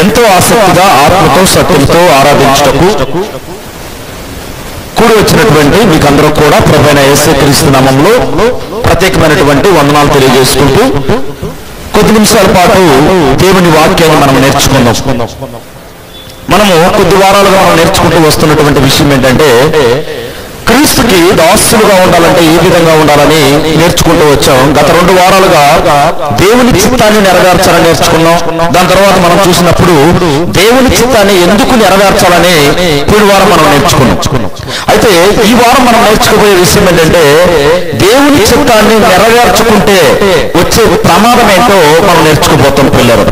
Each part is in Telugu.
ఎంతో ఆసక్తిగా ఆత్మతో సత్యంతో ఆరాధించుటకు కూడి వచ్చినటువంటి మీకందరూ కూడా ప్రభువైన యేసుక్రీస్తు నామములో ప్రత్యేకమైనటువంటి వందనాలు తెలియజేసుకుంటూ కొద్ది నిమిషాల పాటు దేవుని వాక్యాన్ని మనం నేర్చుకుందాం. మనము కొద్ది వారాలుగా మనం నేర్చుకుంటూ వస్తున్నటువంటి విషయం ఏంటంటే, క్రీస్తుకి దాసులుగా ఉండాలంటే ఏ విధంగా ఉండాలని నేర్చుకుంటూ వచ్చాం. గత 2 వారాలుగా దేవుని చిత్తాన్ని నెరవేర్చాలని నేర్చుకున్నాం. దాని తర్వాత మనం చూసినప్పుడు దేవుని చిత్తాన్ని ఎందుకు నెరవేర్చాలని ఈ వారం మనం నేర్చుకున్నాం. అయితే ఈ వారం మనం నేర్చుకోబోయే విషయం ఏంటంటే, దేవుని చిత్తాన్ని నెరవేర్చుకుంటే వచ్చే ప్రమాదం ఏంటో మనం నేర్చుకోబోతాం. పిల్లలు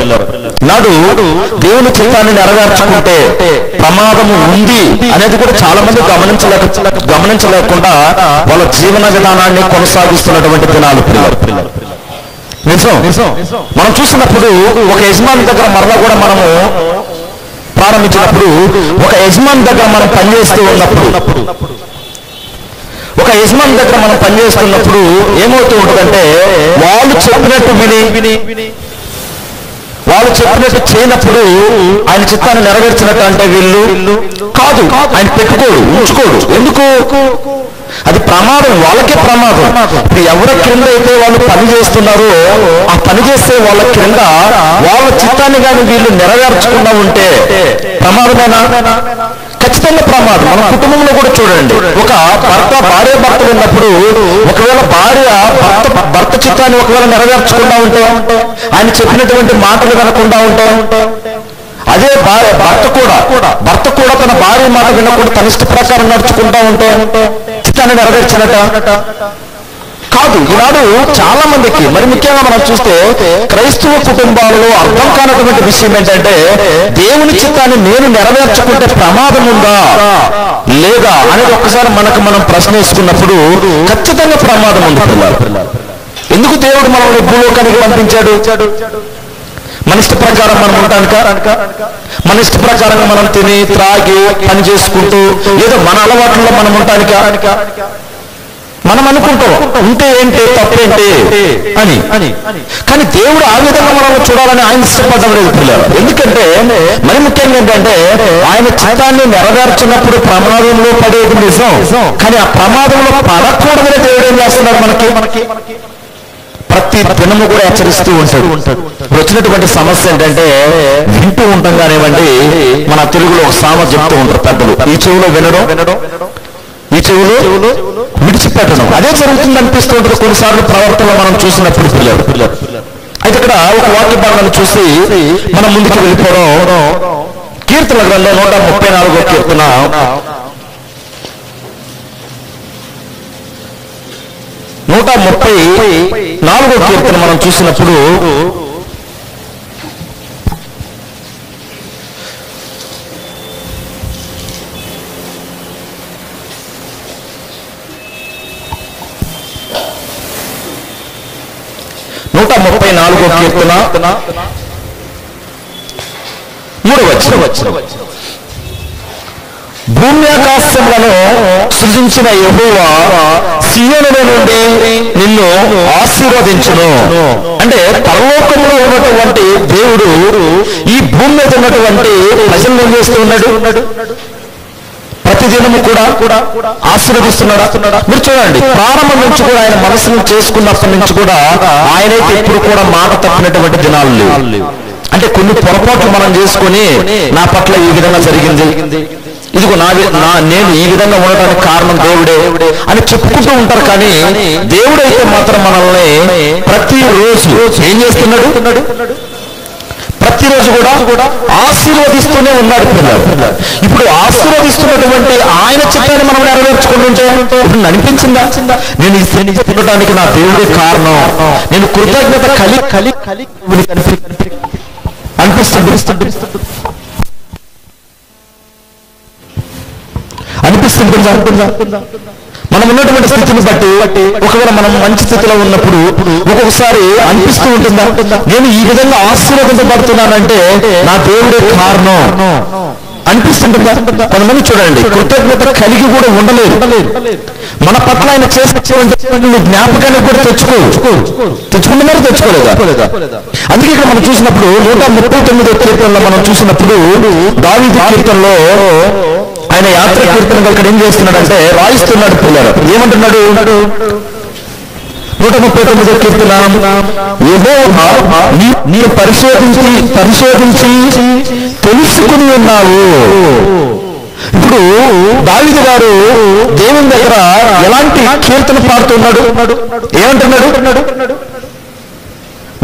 నాడు దేవుని చిత్తాన్ని నెరవేర్చుకుంటే ప్రమాదము ఉంది అనేది కూడా చాలా మంది గమనించలేకుండా వాళ్ళ జీవన విధానాన్ని కొనసాగిస్తున్నటువంటి దినాలు పిల్లలు. నిజం మనం చూసినప్పుడు ఒక యజమాని దగ్గర మరలా కూడా మనము ప్రారంభించినప్పుడు, ఒక యజమాని దగ్గర మనం పనిచేస్తూ ఉన్నప్పుడు, ఒక యజమాని దగ్గర మనం పనిచేస్తున్నప్పుడు ఏమవుతూ ఉంటుందంటే, వాళ్ళు చెప్పినట్టు విని వాళ్ళు చెప్పినట్టు చేయనప్పుడు ఆయన చిత్తాన్ని నెరవేర్చినట్టు అంటే వీళ్ళు కాదు, ఆయన పెట్టుకోడు, ఉంచుకోడు. ఎందుకు? అది ప్రమాదం, వాళ్ళకే ప్రమాదం. ఇప్పుడు ఎవరి క్రింద అయితే వాళ్ళు పని చేస్తున్నారో ఆ పని చేసే వాళ్ళ క్రింద వాళ్ళ చిత్తాన్ని కానీ వీళ్ళు నెరవేర్చకుండా ఉంటే ప్రమాదమేనా? ఖచ్చితంగా ప్రమాదం. మన కుటుంబంలో కూడా చూడండి, ఒక భార్య భర్తలు ఉన్నప్పుడు ఒకవేళ భర్త చిత్తాన్ని ఒకవేళ నెరవేర్చకుండా ఉంటే, ఆయన చెప్పినటువంటి మాటలు వినకుండా ఉంటే, అదే భర్త కూడా తన భార్య మాట వినకుండా తన ఇష్ట ప్రకారం నడుచుకుంటా ఉంటే చిత్తాన్ని నెరవేర్చినట్ట కాదు. ఈనాడు చాలా మందికి, మరి ముఖ్యంగా మనం చూస్తే క్రైస్తవ కుటుంబాలలో అర్థం కానటువంటి విషయం ఏంటంటే, దేవుని చిత్తాన్ని నేను నెరవేర్చుకుంటే ప్రమాదం ఉందా లేదా అనేది ఒక్కసారి మనం ప్రశ్న వేసుకున్నప్పుడు ఖచ్చితంగా ప్రమాదం ఉంది పిల్లలు. ఎందుకు దేవుడు మనల్ని భూలోకానికి పంపించాడు? మన ఇష్ట ప్రకారం మనం ఉంటానిక? మన ఇష్ట ప్రకారంగా మనం తిని త్రాగి పని చేసుకుంటూ ఏదో మన అలవాట్లలో మనం ఉంటానిక? మనం అనుకుంటాం ఉంటే ఏంటి, తప్పేంటి అని. కానీ దేవుడు ఆ విధంగా మనల్ని చూడాలని ఆయన ఇష్టపడడం లేదు పిల్లలు. ఎందుకంటే మరి ముఖ్యంగా ఏంటంటే, ఆయన చిత్తాన్ని నెరవేర్చినప్పుడు ప్రమాదంలో పడేది నిజం, కానీ ఆ ప్రమాదంలో పడకూడదని దేవుడు ఏం చేస్తున్నాడు? మనకి ప్రతి దినము కూడా హెచ్చరిస్తూ ఉంటాడు. ఇప్పుడు వచ్చినటువంటి సమస్య ఏంటంటే, వింటూ ఉంటాం కానివ్వండి, మన తెలుగులో ఒక సామెత చెప్తూ ఉంటారు పెద్దలు, ఈ చెవులో వినడం, ఈ చెవులో విడిచిపెట్టడం. అదే జరుగుతుంది అనిపిస్తూ ఉంటుంది కొన్నిసార్లు ప్రవర్తనలో మనం చూసినప్పుడు పిల్లలు. అయితే ఇక్కడ ఒక వాక్య భాగాన్ని చూసి మనం ముందుకు వెళ్ళిపోవడం, కీర్తన గ్రంథం 134వ కీర్తన 134వ కీర్తన మనం చూసినప్పుడు కీర్తన 3వ వచనం, భూమి ఆకాశములను సృజించిన యెహోవా సియోనులో నుండి నిన్ను ఆశీర్వదించును. అంటే పరలోకంలో ఉన్నటువంటి దేవుడు ఈ భూమి మీద ఉన్నటువంటి ప్రజలను ఏం చేస్తూ ఉన్నాడు? ప్రతిదినము కూడా ఆశీర్వదిస్తున్నాడా? మీరు చూడండి, ప్రారంభం నుంచి కూడా ఆయన మనసును చేసుకున్నప్పటి నుంచి కూడా ఆయనైతే ఎప్పుడు కూడా మాట తప్పినటువంటి దినాలు లేవు. అంటే కొన్ని పొరపాట్లు మనం చేసుకుని నా పట్ల ఈ విధంగా జరిగింది, ఇదిగో నేను ఈ విధంగా ఉండడానికి కారణం దేవుడే అని చెప్పుకుంటూ ఉంటారు. కానీ దేవుడైతే మాత్రం మనల్ని ప్రతిరోజు ఏం చేస్తున్నాడు? ప్రతిరోజు కూడా ఆశీర్వదిస్తూనే ఉన్నాడు పిల్లలు. ఇప్పుడు ఆశీర్వదిస్తున్నటువంటి ఆయన చిత్తాన్ని మనం నెరవేర్చుకుంటుంటే ఇప్పుడు అనిపించిందా, నేను ఈ శ్రేణి పుట్టడానికి నా దేవుడే కారణం, నేను కృతజ్ఞత కలిగి అనిపిస్తుంటుందా? మనం ఉన్నటువంటి స్థితిని బట్టి ఒకవేళ మనం మంచి స్థితిలో ఉన్నప్పుడు ఒక్కొక్కసారి అనిపిస్తూ ఉంటుందా, నేను ఈ విధంగా ఆశీర్వదించబడుతున్నానంటే నా దేవుడే కారణం అనిపిస్తుంటుందా? కొంతమంది చూడండి కృతజ్ఞత కలిగి కూడా ఉండలేదు. మన పట్ల ఆయన చేసినటువంటి జ్ఞాపకాన్ని కూడా తెచ్చుకుంటున్నారు, తెచ్చుకోలేదా? అందుకే ఇక్కడ మనం చూసినప్పుడు 139వ కీర్తనలో మనం చూసినప్పుడు దావీదు కీర్తనలో ఆయన యాత్ర కీర్తనగా ఇక్కడ ఏం చేస్తున్నాడంటే రాయిస్తున్నాడు పిల్లలు. ఏమంటున్నాడు? 139వ కీర్తన, యెహోవా నీ పరిశోధించి తెలుసుకుని ఉన్నావు. ఇప్పుడు దావీదు గారు దేవుని దగ్గర ఎలాంటి కీర్తన పాడుతున్నాడు? ఏమంటున్నాడు?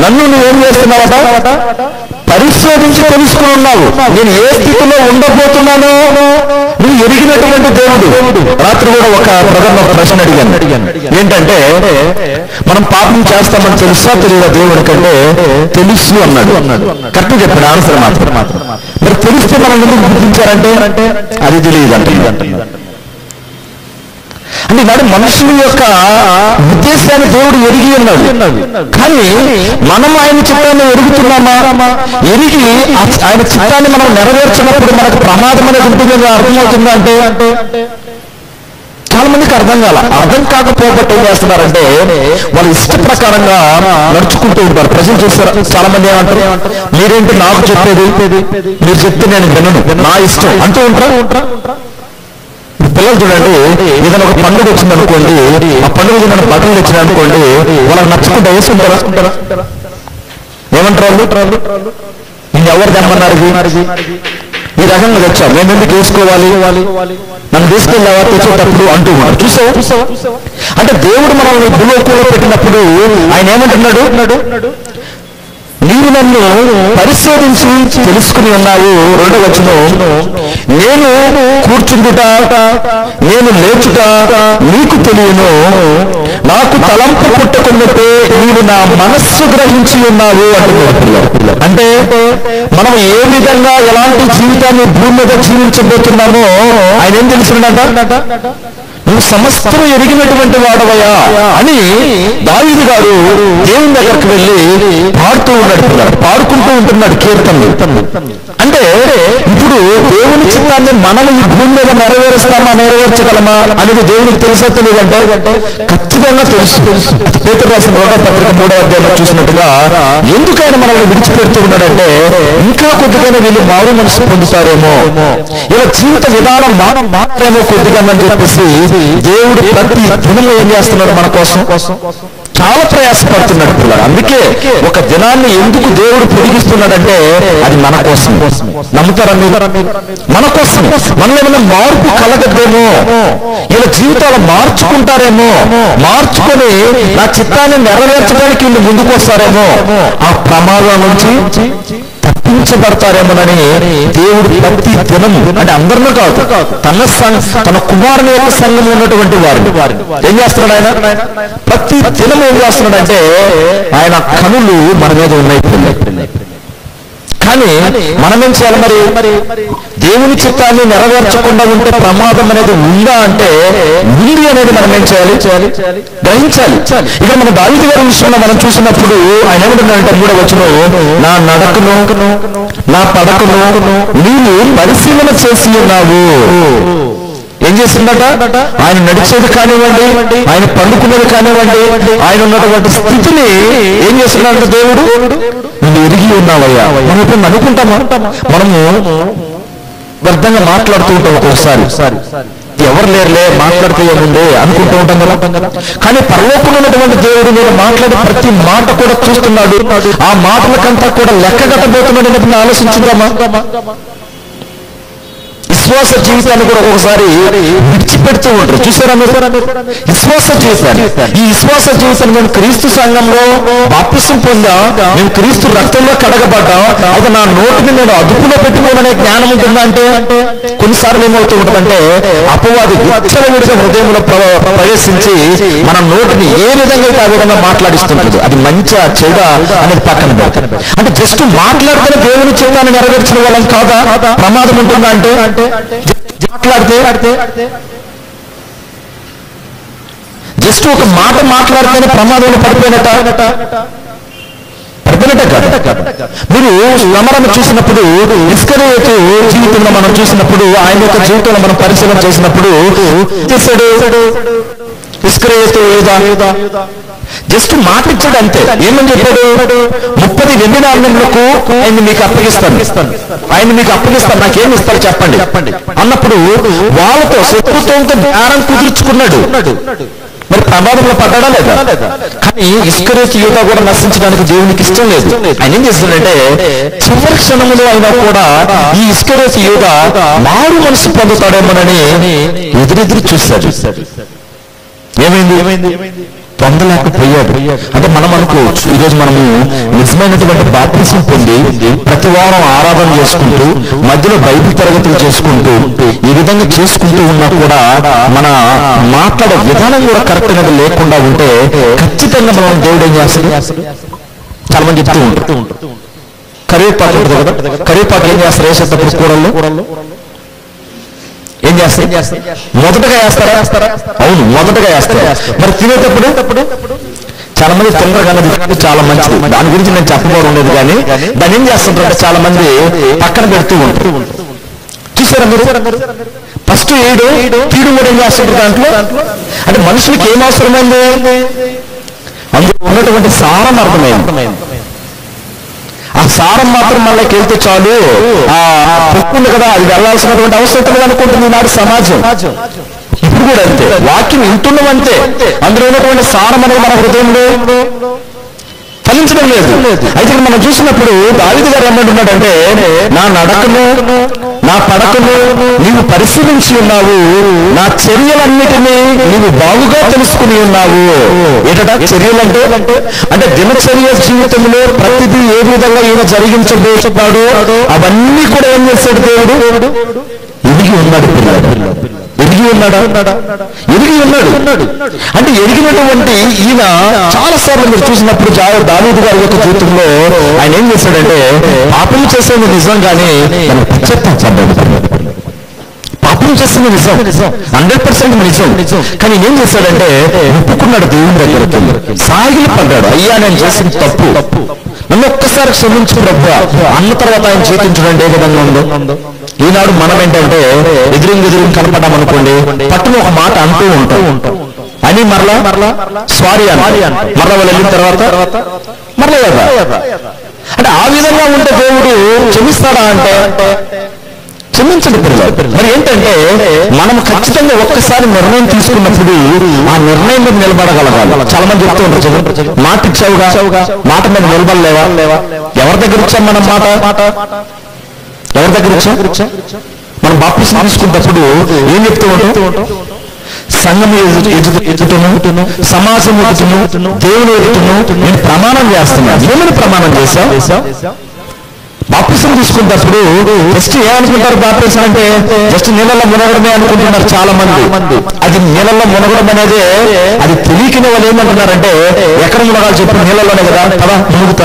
నన్ను నువ్వేం చేస్తున్నావట? పరిశోధించి తెలుసుకుని ఉన్నావు. నేను ఏ స్థితిలో ఉండబోతున్నానో నువ్వు ఎరిగినటువంటి దేవుడు. రాత్రి కూడా ఒక బ్రదర్ ఒక ప్రశ్న అడిగాను. ఏంటంటే మనం పాపం చేస్తామని తెలుసా తెలియదా దేవుడి కంటే? తెలుసు అన్నాడు. కరెక్ట్ చెప్పాడు ఆన్సర్ మాత్రం. మరి తెలిస్తే మనం ఎందుకు గుర్తించారంటే అది తెలియదు అంటే నాడు మనుషుల యొక్క ఉద్దేశాన్ని దేవుడు ఎరిగి ఉన్నాడు. కానీ మనం ఆయన చిత్తాన్ని ఎరుగుతున్నామా? ఎరిగి ఆయన చిత్తాన్ని మనం నెరవేర్చినప్పుడు మనకు ప్రమాదం అనేది ఉంటుందని అర్థమవుతుందా? అంటే చాలా మందికి అర్థం కాకపోతే ఏం చేస్తున్నారంటే వాళ్ళ ఇష్ట ప్రకారంగా నడుచుకుంటూ ఉంటారు. ప్రజలు చూస్తారు, చాలా మంది ఏమంటారు, మీరేంటి నాకు చెప్పేది, మీరు చెప్తే నేను వినను, నా ఇష్టం అంటూ ఉంటారా? పిల్లలు చూడండి, ఏదైనా ఒక పండుగ వచ్చింది అనుకోండి, ఆ పండుగ నన్ను బట్టలు తెచ్చిన అనుకోండి, వాళ్ళకి నచ్చుకుంటే వేసుకుంటారా? ఏమంటారు? నేను ఎవరు తెమ్మన్నారు? ఈ రకంగా తెచ్చావు, మేము ఎందుకు వేసుకోవాలి, నన్ను తీసుకెళ్ళావా తెచ్చేటప్పుడు అంటూ ఉన్నారు. చూసావా? అంటే దేవుడు మనల్ని భూలోకంలో పెట్టినప్పుడు ఆయన ఏమంటున్నాడు? నీవు నన్ను పరిశోధించి తెలుసుకుని ఉన్నావు. 2వ వచనం, నేను కూర్చుండుట నేను లేచుట నీకు తెలియను, నాకు తలంపు పుట్టకున్నట్టే నీవు నా మనస్సు గ్రహించి ఉన్నావు అంటున్నాడు. అంటే మనం ఏ విధంగా ఎలాంటి జీవితాన్ని భూమి మీద జీవించబోతున్నామో ఆయన ఏం తెలుసుకున్నాడ? నువ్వు సమస్తం ఎరిగినటువంటి వాడవయా అని దావీదు గారు దేవుని దగ్గరకు వెళ్ళి పాడుకుంటూ ఉంటున్నాడు కీర్తనలు. అంటే ఇప్పుడు దేవుని చిత్తాన్ని మనం ఈ భూమి మీద నెరవేర్చగలమా అనేది దేవునికి తెలుసా తెలియదంటే ఖచ్చితంగా తెలుసు. పేతురు రాసిన 1వ పత్రిక 3వ అధ్యాయంలో చూసినట్టుగా ఎందుకైనా మనల్ని విడిచిపెడుతూ ఉన్నాడంటే ఇంకా కొద్దిగానే వీళ్ళు మారు మనసు పొందుతారేమో, ఇలా జీవిత విధానం మాత్రమేమో కొద్దిగా అని చెప్పేసి దేవుడు ప్రతి దినము ఏం చేస్తున్నాడు మన కోసం? చాలా ప్రయాసపడుతున్నాడు పిల్లలు. అందుకే ఒక దినాన్ని ఎందుకు దేవుడు పొడిగిస్తున్నాడంటే అది మన కోసం. నమ్ముతారా మీరు? మన కోసం. మనలో ఏమైనా మార్పు కలగద్దేమో, ఇలా జీవితాలు మార్చుకుంటారేమో, మార్చుకొని నా చిత్తాన్ని నెరవేర్చడానికి వీళ్ళు ముందుకు వస్తారేమో, ఆ ప్రమాదం నుంచి తప్పించబడతారేమోనని దేవుడు ప్రతి దినము, అంటే అందరిలో కాదు, తన కుమారుని యొక్క సంఘం ఉన్నటువంటి వారిని ఏం చేస్తున్నాడు ఆయన? ప్రతి దినం ఏం చేస్తున్నాడంటే ఆయన కనులు మన మీద ఉన్నాయి. కానీ మనం ఏం చేయాలి మరి? దేవుని చిత్తాన్ని నెరవేర్చకుండా ఉంటే ప్రమాదం అనేది ఉందా అంటే ఉంది అనేది మనం ఏం చేయాలి? గ్రహించాలి. ఇక మన దావీదు గారి విషయంలో మనం చూసినప్పుడు ఆయన ఏమంటున్నాడంటే 3వ వచనం, నా నడకను నా పడకను నీవు పరిశీలన చేసి ఉన్నావు. ఏం చేసిందట? ఆయన నడిచేది కానివ్వండి, ఆయన పండుకున్నది కానివ్వండి, ఆయన ఉన్నటువంటి స్థితిని ఏం చేస్తున్నాడంటే దేవుడు నువ్వు ఎరిగి ఉన్నావయ్యా. మనం ఇప్పుడు అనుకుంటామా? మనము వ్యర్థంగా మాట్లాడుతూ ఉంటాం ఒక్కొక్కసారి, ఎవరు లేరులే మాట్లాడితే ఏముంది అనుకుంటూ ఉంటాం కదా. కానీ పరలోకంలో ఉన్నటువంటి దేవుడు నేను మాట్లాడే ప్రతి మాట కూడా చూస్తున్నాడు. ఆ మాటలకంతా కూడా లెక్క కట్టబోతున్నాడు అనేది ఆలోచించుదామా? విశ్వాస జీవితాన్ని కూడా ఒక్కొక్కసారి విడిచిపెడుతూ ఉంటారు. చూసారా మీరు? విశ్వాస జీవితాన్ని, ఈ విశ్వాస జీవితాన్ని మేము క్రీస్తు సంఘంలో బాప్తిసం పొందా, మేము క్రీస్తు రక్తంలో కడగబడ్డా, అది నా నోటిని నేను అదుపులో పెట్టుకోవాలనే జ్ఞానం ఉంటుందా అంటే కొన్నిసార్లు ఏమవుతూ ఉంటుందంటే అపవాది విచ్చలవిడిగా హృదయంలో ప్రవేశించి మన నోటిని ఏ విధంగా అయితే ఆ విధంగా మాట్లాడిస్తుంటుంది. అది మంచి చెడ అనేది పక్కన పెడతాను. అంటే జస్ట్ మాట్లాడితేనే దేవుని చిత్తాన్ని నెరవేర్చిన వాళ్ళం కాదా? ప్రమాదం ఉంటుందా అంటే మాట్లాడితే జస్ట్ ఒక మాట మాట్లాడితేనే ప్రమాదంలో పడిపోయినట్ట వినట కాదు. మీరు శ్రమలను చూసినప్పుడు ఇస్కరియోతు జీవితంలో మనం చూసినప్పుడు ఆయన యొక్క జీవితంలో మనం పరిశీలన చేసినప్పుడు చేశాడు ఇస్కరియోతు యూదా జస్ట్ మాట ఇచ్చాడు అంతే. ఏమని చెప్పాడు? 30 వెండి నాణ్యములకు ఆయన మీకు అప్పగిస్తాను నాకేమి ఇస్తారు చెప్పండి అన్నప్పుడు వాళ్ళతో శత్రుత్వంతో జ్ఞానం కుదుర్చుకున్నాడు. మరి ప్రమాదంలో పడ్డా లేదా? కానీ ఇస్కరియోతు యూదా కూడా నశించడానికి దేవునికి ఇష్టం లేదు. ఆయన ఏం చేస్తాడంటే చివరి క్షణంలో అయినా కూడా ఈ ఇస్కరియోతు యూదా మారు మనసు పొందుతాడేమోనని ఎదురెదురు చూశాడు. ఏమైంది? పొందలేకపోయాడు. అంటే మనం అనుకోవచ్చు ఈరోజు మనము నిజమైనటువంటి బాప్తిసం పొంది ప్రతి వారం ఆరాధన చేసుకుంటూ మధ్యలో బైబిల్ తరగతులు చేసుకుంటూ ఈ విధంగా చేసుకుంటూ ఉన్నా కూడా మన మాట్లాడే విధానం కూడా కరెక్ట్ గా లేకుండా ఉంటే ఖచ్చితంగా మనం దేవుడు ఏం చేస్తాడు? చాలా మంది చెప్తూ ఉంటారు కరివేపాకు ఉంటుంది కదా, కరివేపాకు ఏం చేస్తారు? వేసేటప్పుడు కూరల్లో ఏం చేస్తారు? మొదటగా వేస్తారా? అవును, మొదటగా వేస్తారు. మరి తినేటప్పుడు చాలా మంది తొందరగా చాలా మంచిది, దాని గురించి నేను చెప్పబోవడం లేదు. కానీ దాన్ని ఏం చేస్తుంటారంటే చాలా మంది పక్కన పెడుతూ ఉంటారు. చూసారా మీరు? ఫస్ట్ తీడు కూడా ఏం చేస్తుంటారు దాంట్లో. అంటే మనుషులకి ఏం అవసరమైంది? అందులో ఉన్నటువంటి సారం అర్థమైంది. ఆ సారం మాత్రం మళ్ళీకి వెళ్తే చాలు, ఆ పొక్కుంది కదా అది వెళ్లాల్సినటువంటి అవసరం అనుకుంటుంది ఈనాడు సమాజం. ఇప్పుడు కూడా అంతే, వాక్యం వింటున్నాం అంతే, అందులో ఉన్నటువంటి సారం అనేది మన హృదయంలో ఫలించడం లేదు. అయితే మనం చూసినప్పుడు దావీదు గారు ఏమంటున్నాడంటే నా నడకను నా పడకను నీవు పరిశీలించి ఉన్నావు, నా చర్యలన్నిటినీ నీవు బాగుగా తెలుసుకుని ఉన్నావు. ఏంటట చర్యలంటే? అంటే దినచర్య జీవితంలో ప్రతిదీ ఏ విధంగా ఈయన జరిగించబోతున్నాడు అవన్నీ కూడా ఏం చేశాడు దేవుడు? ఎదిగి ఉన్నాడు. ఎదిగి ఉన్నాడు. అంటే ఎదిగినటువంటి ఈయన చాలా సార్లు మీరు చూసినప్పుడు దావీదు గారి యొక్క జీవితంలో ఆయన ఏం చేశాడంటే పాపం చేసేది నిజంగానే పాపం చేస్తుంది నిజం, 100% నిజం. కానీ ఏం చేశాడంటే ఒప్పుకున్నాడు దేవుని దగ్గరికి, సాగిలి పడ్డాడు. అయ్యా నేను చేసిన తప్పు, నన్ను ఒక్కసారి క్షమించు ప్రభువా అన్న తర్వాత ఆయన చేతించడం ఏ విధంగా ఉందో. ఈనాడు మనం ఏంటంటే ఎదురు కనపడ్డాం అనుకోండి, పట్టున ఒక మాట అంటూ ఉంటాం అని మరలా సారీ మరలా వాళ్ళు వెళ్ళిన తర్వాత మరలా అంటే ఆ విధంగా ఉంటే దేవుడు క్షమిస్తాడా అంటే క్షమించండి పిల్లలు. మరి ఏంటంటే మనం ఖచ్చితంగా ఒక్కసారి నిర్ణయం తీసుకున్నప్పుడు ఆ నిర్ణయం మీద నిలబడగలగాలి. చాలా మంది చెప్తూ ఉంటారు మాట ఇచ్చావుగా, మాట మీద నిలబడలేవా? ఎవరి దగ్గర ఇచ్చాం మనం మాట? ఎవరి దగ్గర ఇచ్చాం? మనం బాప్తిసం తీసుకున్నప్పుడు ఏం చెప్తూ ఉంటాం? సంఘం ఎదుటను, సమాజం ఎదుటను, దేవుని ఎదుటను నేను ప్రమాణం చేస్తున్నాను. ఏమని ప్రమాణం చేశావు? బాప్తిసం తీసుకున్నప్పుడు జస్ట్ ఏమనుకుంటారు? బాప్తిసం అంటే జస్ట్ నీళ్ళల్లో మునగడమే అనుకుంటున్నారు చాలా మంది. అది నీళ్ళల్లో మునగడం అనేది అది తెలియని వాళ్ళు ఏమంటున్నారంటే ఎక్కడ మునగాలి చెప్పు, నీళ్ళలోనే కదా కదా మునుగుతా.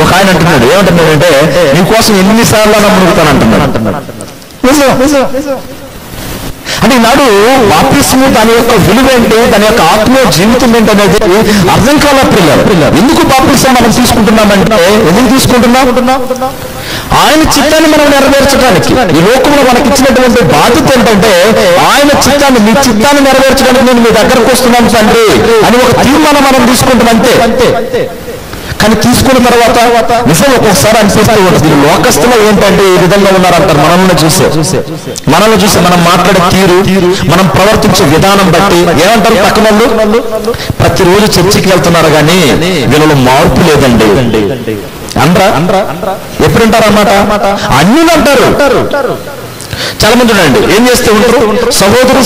ఒక ఆయన అంటున్నాడు, ఏమంటున్నాడంటే నీకోసం ఎన్నిసార్లు మునుగుతాను అంటున్నాడు. అంటే ఈనాడు బాప్తిసము దాని యొక్క విలువ ఏంటి, దాని యొక్క ఆత్మీయ జీవితం ఏంటనేది అర్థం కాల పిల్లలు. ఎందుకు బాప్తిసం మనం తీసుకుంటున్నామంటే ఎందుకు తీసుకుంటున్నాం? ఆయన చిత్తాన్ని మనం నెరవేర్చడానికి. ఈ లోకంలో మనకి ఇచ్చినటువంటి బాధ్యత ఏంటంటే ఆయన చిత్తాన్ని, మీ చిత్తాన్ని నెరవేర్చడానికి నేను మీ దగ్గరకు వస్తున్నాను తండ్రి అని ఒక తీర్మానం మనం తీసుకుంటాం అంతే. కానీ తీసుకున్న తర్వాత నిజం ఒక్కొక్కసారి అనిపిస్తూ ఉంటుంది లోకస్తులో ఏంటంటే ఈ విధంగా ఉన్నారంటారు. మనల్ని చూసి మనం మాట్లాడే తీరు, మనం ప్రవర్తించే విధానం బట్టి ఏమంటారు పక్కన వాళ్ళు? ప్రతిరోజు చర్చికి వెళ్తున్నారు కానీ వీళ్ళలో మార్పు లేదండి అంటారా? ఎప్పుడంటారు అన్నమాట? అన్ని అంటారు. చాలా మంది ఉండండి ఏం చేస్తూ ఉంటారు? సహోదరులే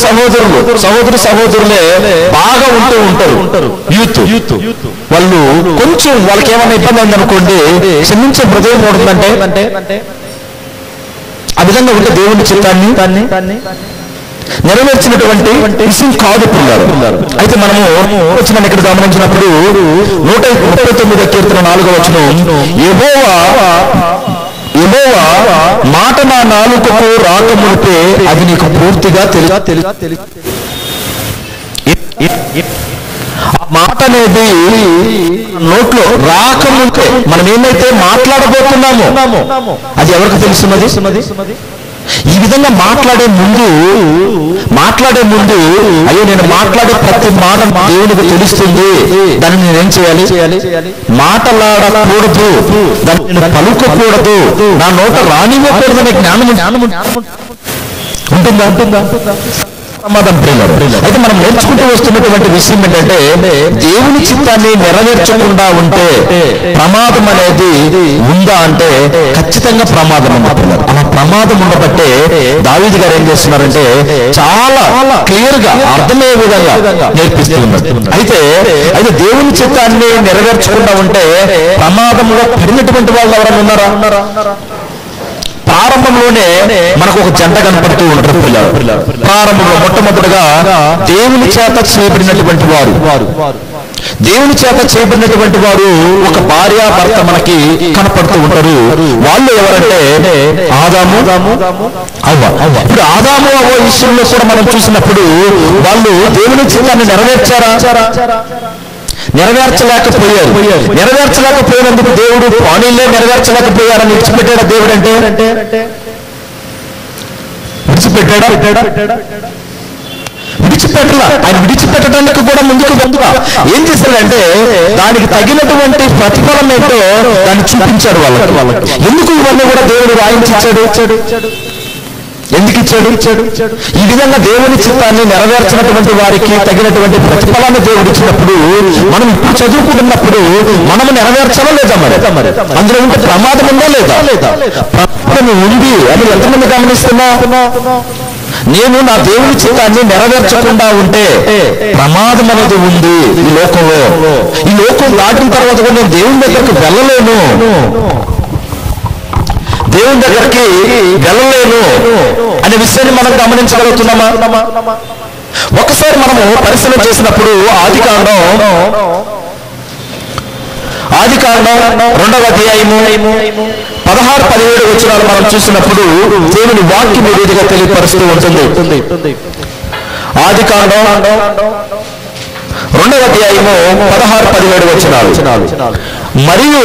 బాగా ఉంటూ ఉంటారు. యూత్ వాళ్ళు కొంచెం వాళ్ళకి ఏమైనా ఇబ్బంది ఉందనుకోండి, క్షమించే హృదయం ఉంటుందంటే ఆ విధంగా ఉంటే దేవుని చిత్తాన్ని నెరవేర్చినటువంటి విషయం కాదు పిల్లలు. అయితే మనము వచ్చిన ఇక్కడ గమనించినప్పుడు 139వ కీర్తన 4వ వచనం, యెహోవా మాట నా నాలుకకు రాకముందే అది నీకు పూర్తిగా ఆ మాట అనేది నోట్లో రాకముందే మనం ఏమైతే మాట్లాడబోతున్నామో అది ఎవరికి తెలుసున్నది? ఈ విధంగా మాట్లాడే ముందు అయ్యో నేను మాట్లాడే ప్రతి మాట దేవునికి తెలుస్తుంది, దాన్ని నేనేం చేయాలి? మాట్లాడకూడదు, దాన్ని నేను పలుకకూడదు, నా నోట రానివ్వకూడదు అనే జ్ఞానము ఉంటుందా? సమాధానం ప్రియులారా, అయితే మనం నేర్చుకుంటూ వస్తున్నటువంటి విషయం ఏంటంటే దేవుని చిత్తాన్ని నెరవేర్చకుండా ఉంటే ప్రమాదం అనేది ఉందా అంటే ఖచ్చితంగా ప్రమాదం ఉంది. అలా ప్రమాదం ఉండబట్టే దావీదు గారు ఏం చేస్తున్నారంటే చాలా క్లియర్ గా అర్థమయ్యే విధంగా నేర్పిస్తూ ఉన్నారు. అయితే దేవుని చిత్తాన్ని నెరవేర్చకుండా ఉంటే ప్రమాదంలో పడినటువంటి వాళ్ళు ఎవరైనా ఉన్నారా? ప్రారంభంలోనే మనకు ఒక జంట కనపడుతూ ఉంటారు పిల్లలు. ప్రారంభంలో మొట్టమొదటిగా దేవుని చేత చేయబడినటువంటి వారు ఒక భార్య భర్త మనకి కనపడుతూ ఉంటారు. వాళ్ళు ఎవరంటే ఆదాము అవ్వ. ఇప్పుడు ఆదాము అవ్వ విషయంలో కూడా మనం చూసినప్పుడు వాళ్ళు దేవుని చిత్తాన్ని నెరవేర్చలేకపోయినందుకు దేవుడు పానీలే నెరవేర్చలేకపోయారని విడిచిపెట్టాడా? దేవుడు అంటే విడిచిపెట్టలా. ఆయన విడిచిపెట్టడానికి కూడా ముందుగా ఏం చేశాడంటే దానికి తగినటువంటి ప్రతిఫలం ఏంటో దాన్ని చూపించాడు వాళ్ళకి. ఎందుకు ఇవన్నీ కూడా దేవుడు రాయించాడు? ఎందుకు ఇచ్చాడు? ఈ విధంగా దేవుని చిత్తాన్ని నెరవేర్చినటువంటి వారికి తగినటువంటి ప్రతిఫలాన్ని దేవుడు ఇచ్చినప్పుడు మనం ఇప్పుడు చదువుకుంటున్నప్పుడు మనము నెరవేర్చాలా లేదా? మరి అందులో ఉంటే ప్రమాదం ఉందా లేదా? ప్రమాదం ఉంది అని ఎంతమంది గమనిస్తున్నా? నేను నా దేవుని చిత్తాన్ని నెరవేర్చకుండా ఉంటే ప్రమాదం అనేది ఉంది ఈ లోకంలో. ఈ లోకం దాటిన తర్వాత కూడా నేను దేవుని దగ్గరికి వెళ్ళలేను అనే విషయాన్ని మనం గమనించగలుగుతున్నామా? ఒకసారి మనము పరిశీలన చేసినప్పుడు ఆదికాండం 2వ అధ్యాయము 16-17 వచనాలు మనం చూసినప్పుడు దేవుని వాక్యం ఈ విధంగా తెలియపరుస్తూ ఉంటుంది. ఆదికాండం 2వ అధ్యాయము 16-17 వచనాలు. మరియు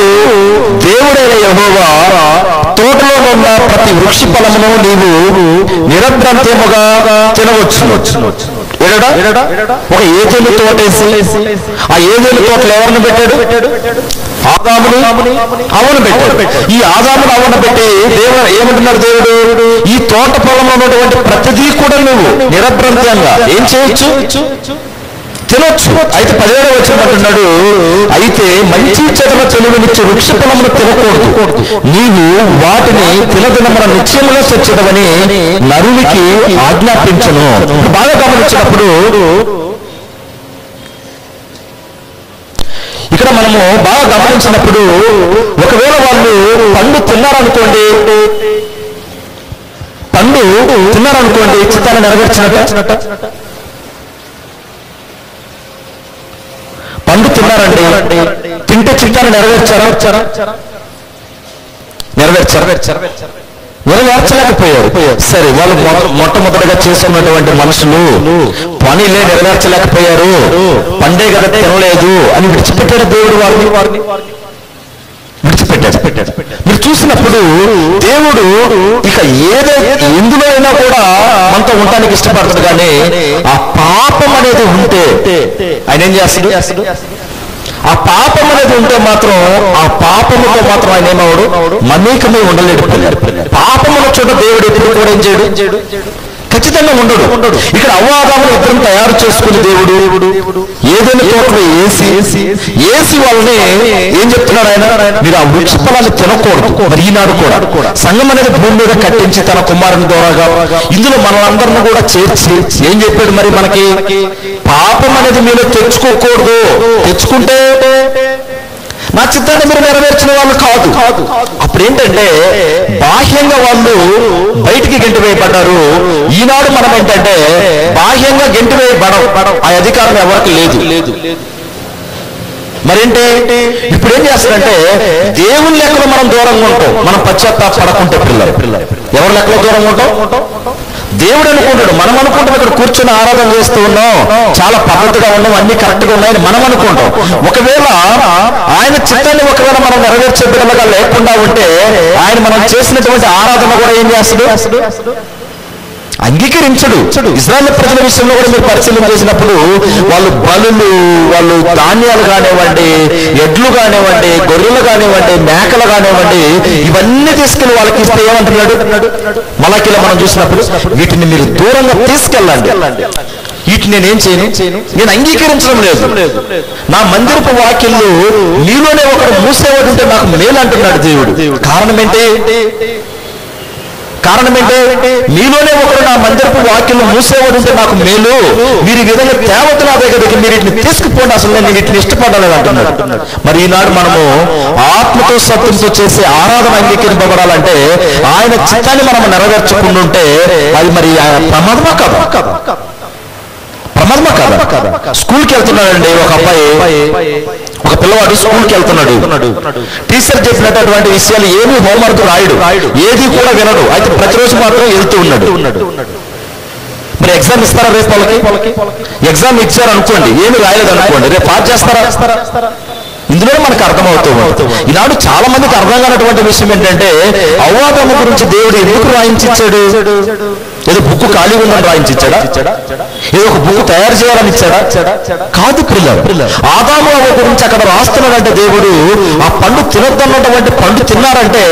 దేవుడైన యెహోవా తోటలో ఉన్న ప్రతి వృక్ష ఫలమును నీవు నిరభ్రంతముగా తినవచ్చు. ఒక ఏదేలు తోటేసి ఆ ఏదేలు తోటలో ఎవరిని పెట్టాడు? ఆదామును అవ్వను పెట్టాడు. ఈ ఆదామును అవ్వను పెట్టి దేవుడు ఏమంటున్నాడు? దేవుడు ఈ తోట పొలంలో ఉన్నటువంటి ప్రతిదీ కూడా నువ్వు నిరభ్రంతంగా ఏం చేయొచ్చు? తినొచ్చు. అయితే 17వ వచనం అంటున్నాడు, అయితే మంచి చెడుల తెలివినిచ్చే వృక్ష ఫలమును తినకూడదు, నీవు వాటిని తినదినమున నిశ్చయముగా చచ్చదవని నరునికి ఆజ్ఞాపించను. బాగా గమనించినప్పుడు ఇక్కడ మనము బాగా గమనించినప్పుడు ఒకవేళ వాళ్ళు పండు తిన్నారనుకోండి చిత్తాన్ని నెరవేర్చినట్ట. పండు తిన్నారండి, తింటే చిత్తాన్ని నెరవేర్చారా? నెరవేర్చలేకపోయారు. సరే, వాళ్ళు మొట్టమొదటిగా చేసుకున్నటువంటి మనుషులు పనిలే నెరవేర్చలేకపోయారు, పండే కదా తినలేదు అని విడిచిపెట్టాడు దేవుడు వారిని. విడిచిపెట్టాడు. మీరు చూసినప్పుడు దేవుడు ఇక ఎందులో అయినా కూడా మనతో ఉండడానికి ఇష్టపడతాడు, కానీ ఆ పాపం అనేది ఉంటే ఆయన ఏం చేస్తాడు? ఆ పాపం అనేది ఉంటే మాత్రం ఆ పాపముతో మాత్రం ఆయన ఏమవుడు? మమేకమై ఉండలేడు. పాపముల చోట దేవుడు ఎప్పుడు కూడా ఏం చేయడు? ఖచ్చితంగా ఉండడు. ఇక్కడ అవ్వాదాములు ఇద్దరు తయారు చేసుకుని దేవుడు ఏదైనా తోటలో ఏసి వాళ్ళని ఏం చెప్తున్నాడు ఆయన? మీరు ఆ వృక్ష ఫలాన్ని తినకూడదు. మరి ఈనాడు కూడా సంఘం అనేది భూమి మీద కట్టించి తన కుమారుని ద్వారాగా ఇందులో మనలందరినీ కూడా చేర్చి ఏం చెప్పాడు? మరి మనకి పాపం అనేది మీరు తెచ్చుకోకూడదు, తెచ్చుకుంటే నా చిత్తాన్ని మీరు నెరవేర్చిన వాళ్ళు కాదు. అప్పుడు ఏంటంటే బాహ్యంగా వాళ్ళు బయటికి గెంటి వేయబడ్డారు. ఈనాడు మనం ఏంటంటే బాహ్యంగా గెంటి వేయబడం ఆ అధికారం ఎవరికి లేదు. మరేంటి ఇప్పుడు ఏం చేస్తారంటే దేవుని లెక్కలో మనం దూరంగా ఉంటాం. మనం పశ్చాత్తాపడకుంటే పిల్లలు ఎవరి లెక్కలో దూరంగా ఉంటాం? దేవుడు అనుకుంటాడు. మనం అనుకుంటాం ఇక్కడ కూర్చొని ఆరాధన చేస్తూ ఉన్నాం, చాలా పద్ధతిగా ఉన్నాం, అన్ని కరెక్ట్ గా ఉన్నాయని మనం అనుకుంటాం. ఒకవేళ ఆయన చిత్తాన్ని ఒకవేళ మనం నెరవేర్చే బిడ్డలుగా లేకుండా ఉంటే ఆయన మనం చేసినటువంటి ఆరాధన కూడా ఏం చేస్తాడు? అంగీకరించడు. ఇశ్రాయేలు ప్రజల విషయంలో కూడా మీరు పరిశీలన చేసినప్పుడు వాళ్ళు బలులు, వాళ్ళు ధాన్యాలు కానివ్వండి, ఎడ్లు కానివ్వండి, గొర్రెలు కానివ్వండి, మేకలు కానివ్వండి, ఇవన్నీ తీసుకెళ్లి వాళ్ళకి ఇస్తే ఏమంటున్నాడు? మలాకీలో మనం చూసినప్పుడు వీటిని మీరు దూరంగా తీసుకెళ్ళండి, వీటిని నేనేం చేయను, నేను అంగీకరించడం లేదు. నా మందిరపు వాక్యంలో నీలోనే ఒకడు మూసేవాడు ఉంటే నాకు మేలు అంటున్నాడు దేవుడు. కారణం ఏంటి? మీలోనే ఒకరు నా మందిరపు వాక్యంలో మూసేవాడు ఉంటే నాకు మేలు, మీరు ఈ విధంగా తేవతు నా దగ్గరికి మీరు వీటిని తీసుకుపోండి, అసలు నేను వీటిని ఇష్టపడలేదు అంటున్నాడు. మరి ఈనాడు మనము ఆత్మతో సత్యంతో చేసే ఆరాధన అంగీకరింపబడాలంటే ఆయన చిత్తాన్ని మనం నెరవేర్చుకుంటుంటే అది మరి ప్రమాదమా కాదా? స్కూల్కి వెళ్తున్నాడండి ఒక అబ్బాయి, ఒక పిల్లవాడు స్కూల్కి వెళ్తున్నాడు. టీచర్ చెప్పినటువంటి విషయాలు ఏమీ హోంవర్క్ రాయడు, ఏది కూడా వినడు. అయితే ప్రతిరోజు మాత్రం వెళ్తూ ఉన్నాడు. మరి ఎగ్జామ్ ఇస్తారా రేపు వాళ్ళకి? ఎగ్జామ్ ఇచ్చారు అనుకోండి, ఏమి రాయలేదు అనుకోండి, రేపు పాస్ చేస్తారా? ఇందులో మనకు అర్థమవుతూ ఈనాడు చాలా మందికి అర్థం కానటువంటి విషయం ఏంటంటే అవ్వాదమ్మ గురించి దేవుడు ఎందుకు రాయించాడు? ఏదో బుక్ ఖాళీ ఉందని రాయించాడా? ఏదో ఒక బుక్ తయారు చేయాలని ఇచ్చాడా? కాదు పిల్లలు. ఆదాము అవ్వ గురించి అక్కడ రాస్తున్నాడంటే దేవుడు ఆ పండు తినొద్దన్నటువంటి పండు తిన్నారంటే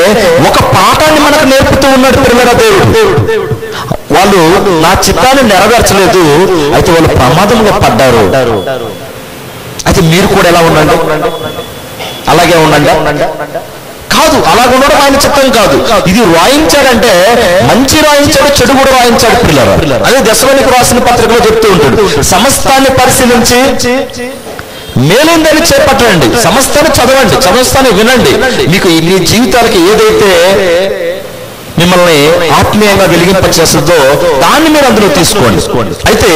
ఒక పాఠాన్ని మనకు నేర్పుతూ ఉన్నాడు పిల్లల దేవుడు. వాళ్ళు నా చిత్తాన్ని నెరవేర్చలేదు, అయితే వాళ్ళు ప్రమాదంలో పడ్డారు. అయితే మీరు కూడా ఎలా ఉండండి? అలాగే ఉండండి కాదు, అలాగ ఉండడం ఆయన చిత్తం కాదు. ఇది రాయించాడంటే మంచి రాయించాడు, చెడు కూడా రాయించాడు పిల్లలు. అదే దశలోనికి రాసిన పత్రికలో చెప్తూ ఉంటాడు, సమస్తాన్ని పరిశీలించి మేలుందని చేపట్టండి, సమస్తాన్ని చదవండి, సమస్తాన్ని వినండి, మీకు మీ జీవితాలకి ఏదైతే మిమ్మల్ని ఆత్మీయంగా వెలిగింపచేస్తుందో దాన్ని మీరు అందులో తీసుకోండి. అయితే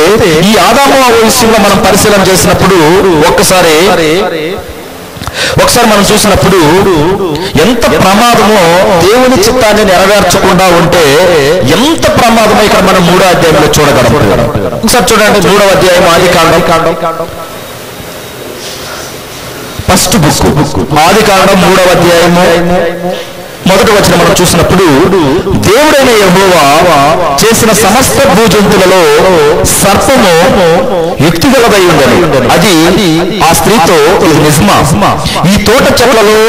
ఈ ఆదాము అవ్వ విషయంలో మనం పరిశీలన చేసినప్పుడు ఒకసారి మనం చూసినప్పుడు ఎంత ప్రమాదమో దేవుని చిత్తాన్ని నెరవేర్చకుండా ఉంటే ఎంత ప్రమాదమో ఇక్కడ మనం 3వ అధ్యాయంలో చూడగలం. ఒకసారి చూడండి, 3వ అధ్యాయం ఆదికాండం, ఫస్ట్ బుక్ ఆదికాండం 3వ అధ్యాయము 1వ వచనం మనం చూసినప్పుడు దేవుడైన యెహోవా చేసిన సమస్త భూజంతులలో సర్పము యుక్తిగలదై ఉండని, అది ఆ స్త్రీతో ఇది నిజమా, ఈ తోట చెట్లలో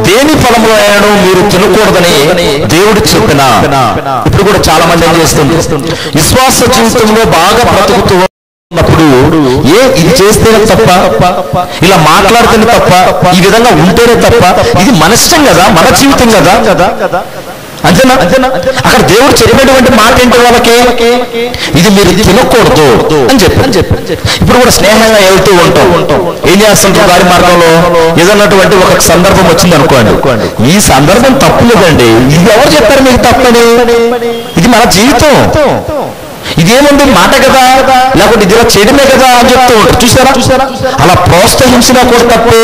దేని ఫలము అయినను మీరు తినకూడదని దేవుడు చెప్పిన. ఇప్పుడు కూడా చాలా మంది ఏం చేస్తుంది, విశ్వాస జీవితంలో బాగా బ్రతుకుతూ ఉన్నప్పుడు ఇది చేస్తేనే తప్ప, ఇలా మాట్లాడితేనే తప్ప, ఈ విధంగా ఉంటేనే తప్ప, ఇది మన ఇష్టం కదా, మన జీవితం కదా, అంతేనా? అక్కడ దేవుడు చెప్పినటువంటి మాట ఏంటి వాళ్ళకి? ఇది మీరు తినకూడదు అని చెప్పి. ఇప్పుడు కూడా స్నేహంగా వెళ్తూ ఉంటాం, ఏం చేస్తుంటాం? దారి మార్గంలో ఏదన్నటువంటి ఒక సందర్భం వచ్చింది అనుకోండి, ఈ సందర్భం తప్పు లేదండి, ఇది ఎవరు చెప్పారు మీకు తప్పని? ఇది మన జీవితం, ఇదేముంది మాట కదా, లేకపోతే ఇది చేయడమే కదా అని చెప్తూ ఉంటారు. చూసారా? అలా ప్రోత్సహించినా కూడా తప్పే,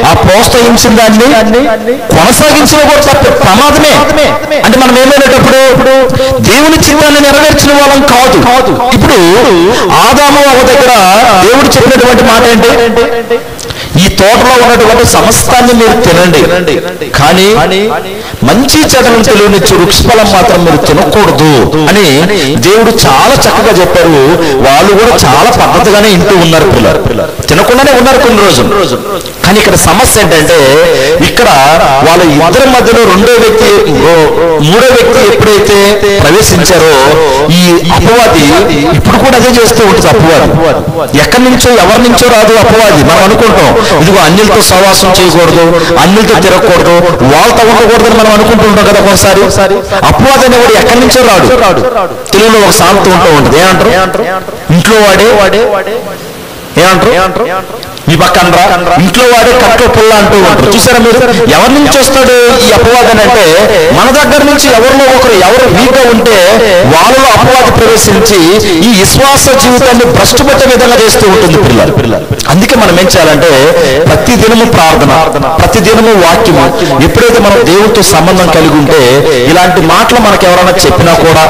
ఆ ప్రోత్సహించిన దాన్ని కొనసాగించినా కూడా తప్పే, ప్రమాదమే. అంటే మనం ఏమైనప్పుడు దేవుని చిత్తాన్ని నెరవేర్చిన వాళ్ళం కాదు. ఇప్పుడు ఆదాము అవ్వ దగ్గర దేవుడు చెప్పినటువంటి మాట ఏంటి? ఈ తోటలో ఉన్నటువంటి సమస్తాన్ని మీరు తినండి, కానీ మంచి చెడులను తెలియనిచ్చు వృక్షఫలం మాత్రం మీరు తినకూడదు అని దేవుడు చాలా చక్కగా చెప్పారు. వాళ్ళు కూడా చాలా పద్ధతిగానే ఇంటూ ఉన్నారు పిల్లలు, తినకుండానే ఉన్నారు కొన్ని రోజులు. కానీ ఇక్కడ సమస్య ఏంటంటే ఇక్కడ వాళ్ళ ఇద్దరి మధ్యలో మూడో వ్యక్తి ఎప్పుడైతే ప్రవేశించారో ఈ అపవాది ఇప్పుడు కూడా అదే చేస్తూ ఉంటుంది. అపవాది ఎక్కడి నుంచో ఎవరి నుంచో రాదు అపవాది. మనం అనుకుంటాం ఇదిగో అన్యులతో సహవాసం చేయకూడదు, అన్యులతో తిరగకూడదు, వాళ్ళతో ఉండకూడదని మనం అనుకుంటుంటాం కదా ఒకసారి. అపవాది అనేవాడు ఎక్కడి నుంచో రాడు. తెలుగులో ఒక సామెత ఉంటూ ఉంటుంది, ఏమంటారు? ఇంట్లో వాడే ఏమంటారు? మీ పక్కన ఇంట్లో వాడే కట్లో పుల్ల అంటూ ఉంటారు. చూసారా మీరు? ఎవరి నుంచి వస్తాడు ఈ అపవాదం అంటే మన దగ్గర నుంచి. ఎవరిలో ఒకరు ఎవరు వీక్గా ఉంటే వాళ్ళలో అపవాది ప్రవేశించి ఈ విశ్వాస జీవితాన్ని భ్రష్టుపట్టే విధంగా చేస్తూ ఉంటుంది పిల్లలు. అందుకే మనం ఏం చేయాలంటే ప్రతి దినము ప్రార్థన, ప్రతి దినము వాక్యము. ఎప్పుడైతే మనం దేవుడితో సంబంధం కలిగి ఉంటే ఇలాంటి మాటలు మనకు ఎవరైనా చెప్పినా కూడా,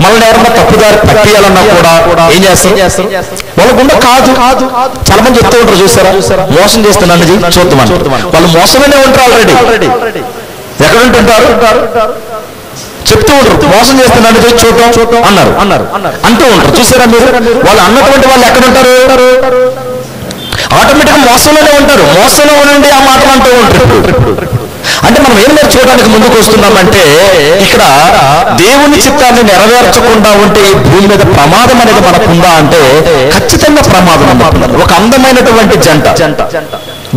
మనల్ని ఎవరైనా తప్పుదారి పట్టియాలన్నా కూడా ఏం చేస్తారు? వాళ్ళ గుండె కాదు. చాలా మంది చెప్తూ ఉంటారు, చూసారా, మోసం చేస్తున్నాను చూద్దామని. వాళ్ళు మోసమేనే ఉంటారు ఆల్రెడీ. ఎక్కడ ఉంటుంటారు? చెప్తూ ఉంటారు, మోసం చేస్తున్నాను చూద్దాం అన్నారు అంటూ ఉంటారు. చూసారా మీరు? వాళ్ళు అన్నటువంటి వాళ్ళు ఎక్కడ ఉంటారు? ఆటోమేటిక్గా మోసంలోనే ఉంటారు. మోసంలో ఉండి ఆ మాటలు అంటూ ఉంటారు. అంటే మనం ఏం నేర్చుకోవడానికి ముందుకు వస్తున్నామంటే ఇక్కడ దేవుని చిత్తాన్ని నెరవేర్చకుండా ఉంటే ఈ భూమి మీద ప్రమాదం అనేది మనకుందా అంటే ఖచ్చితంగా ప్రమాదం అన్నమాట. ఒక అందమైనటువంటి జంట,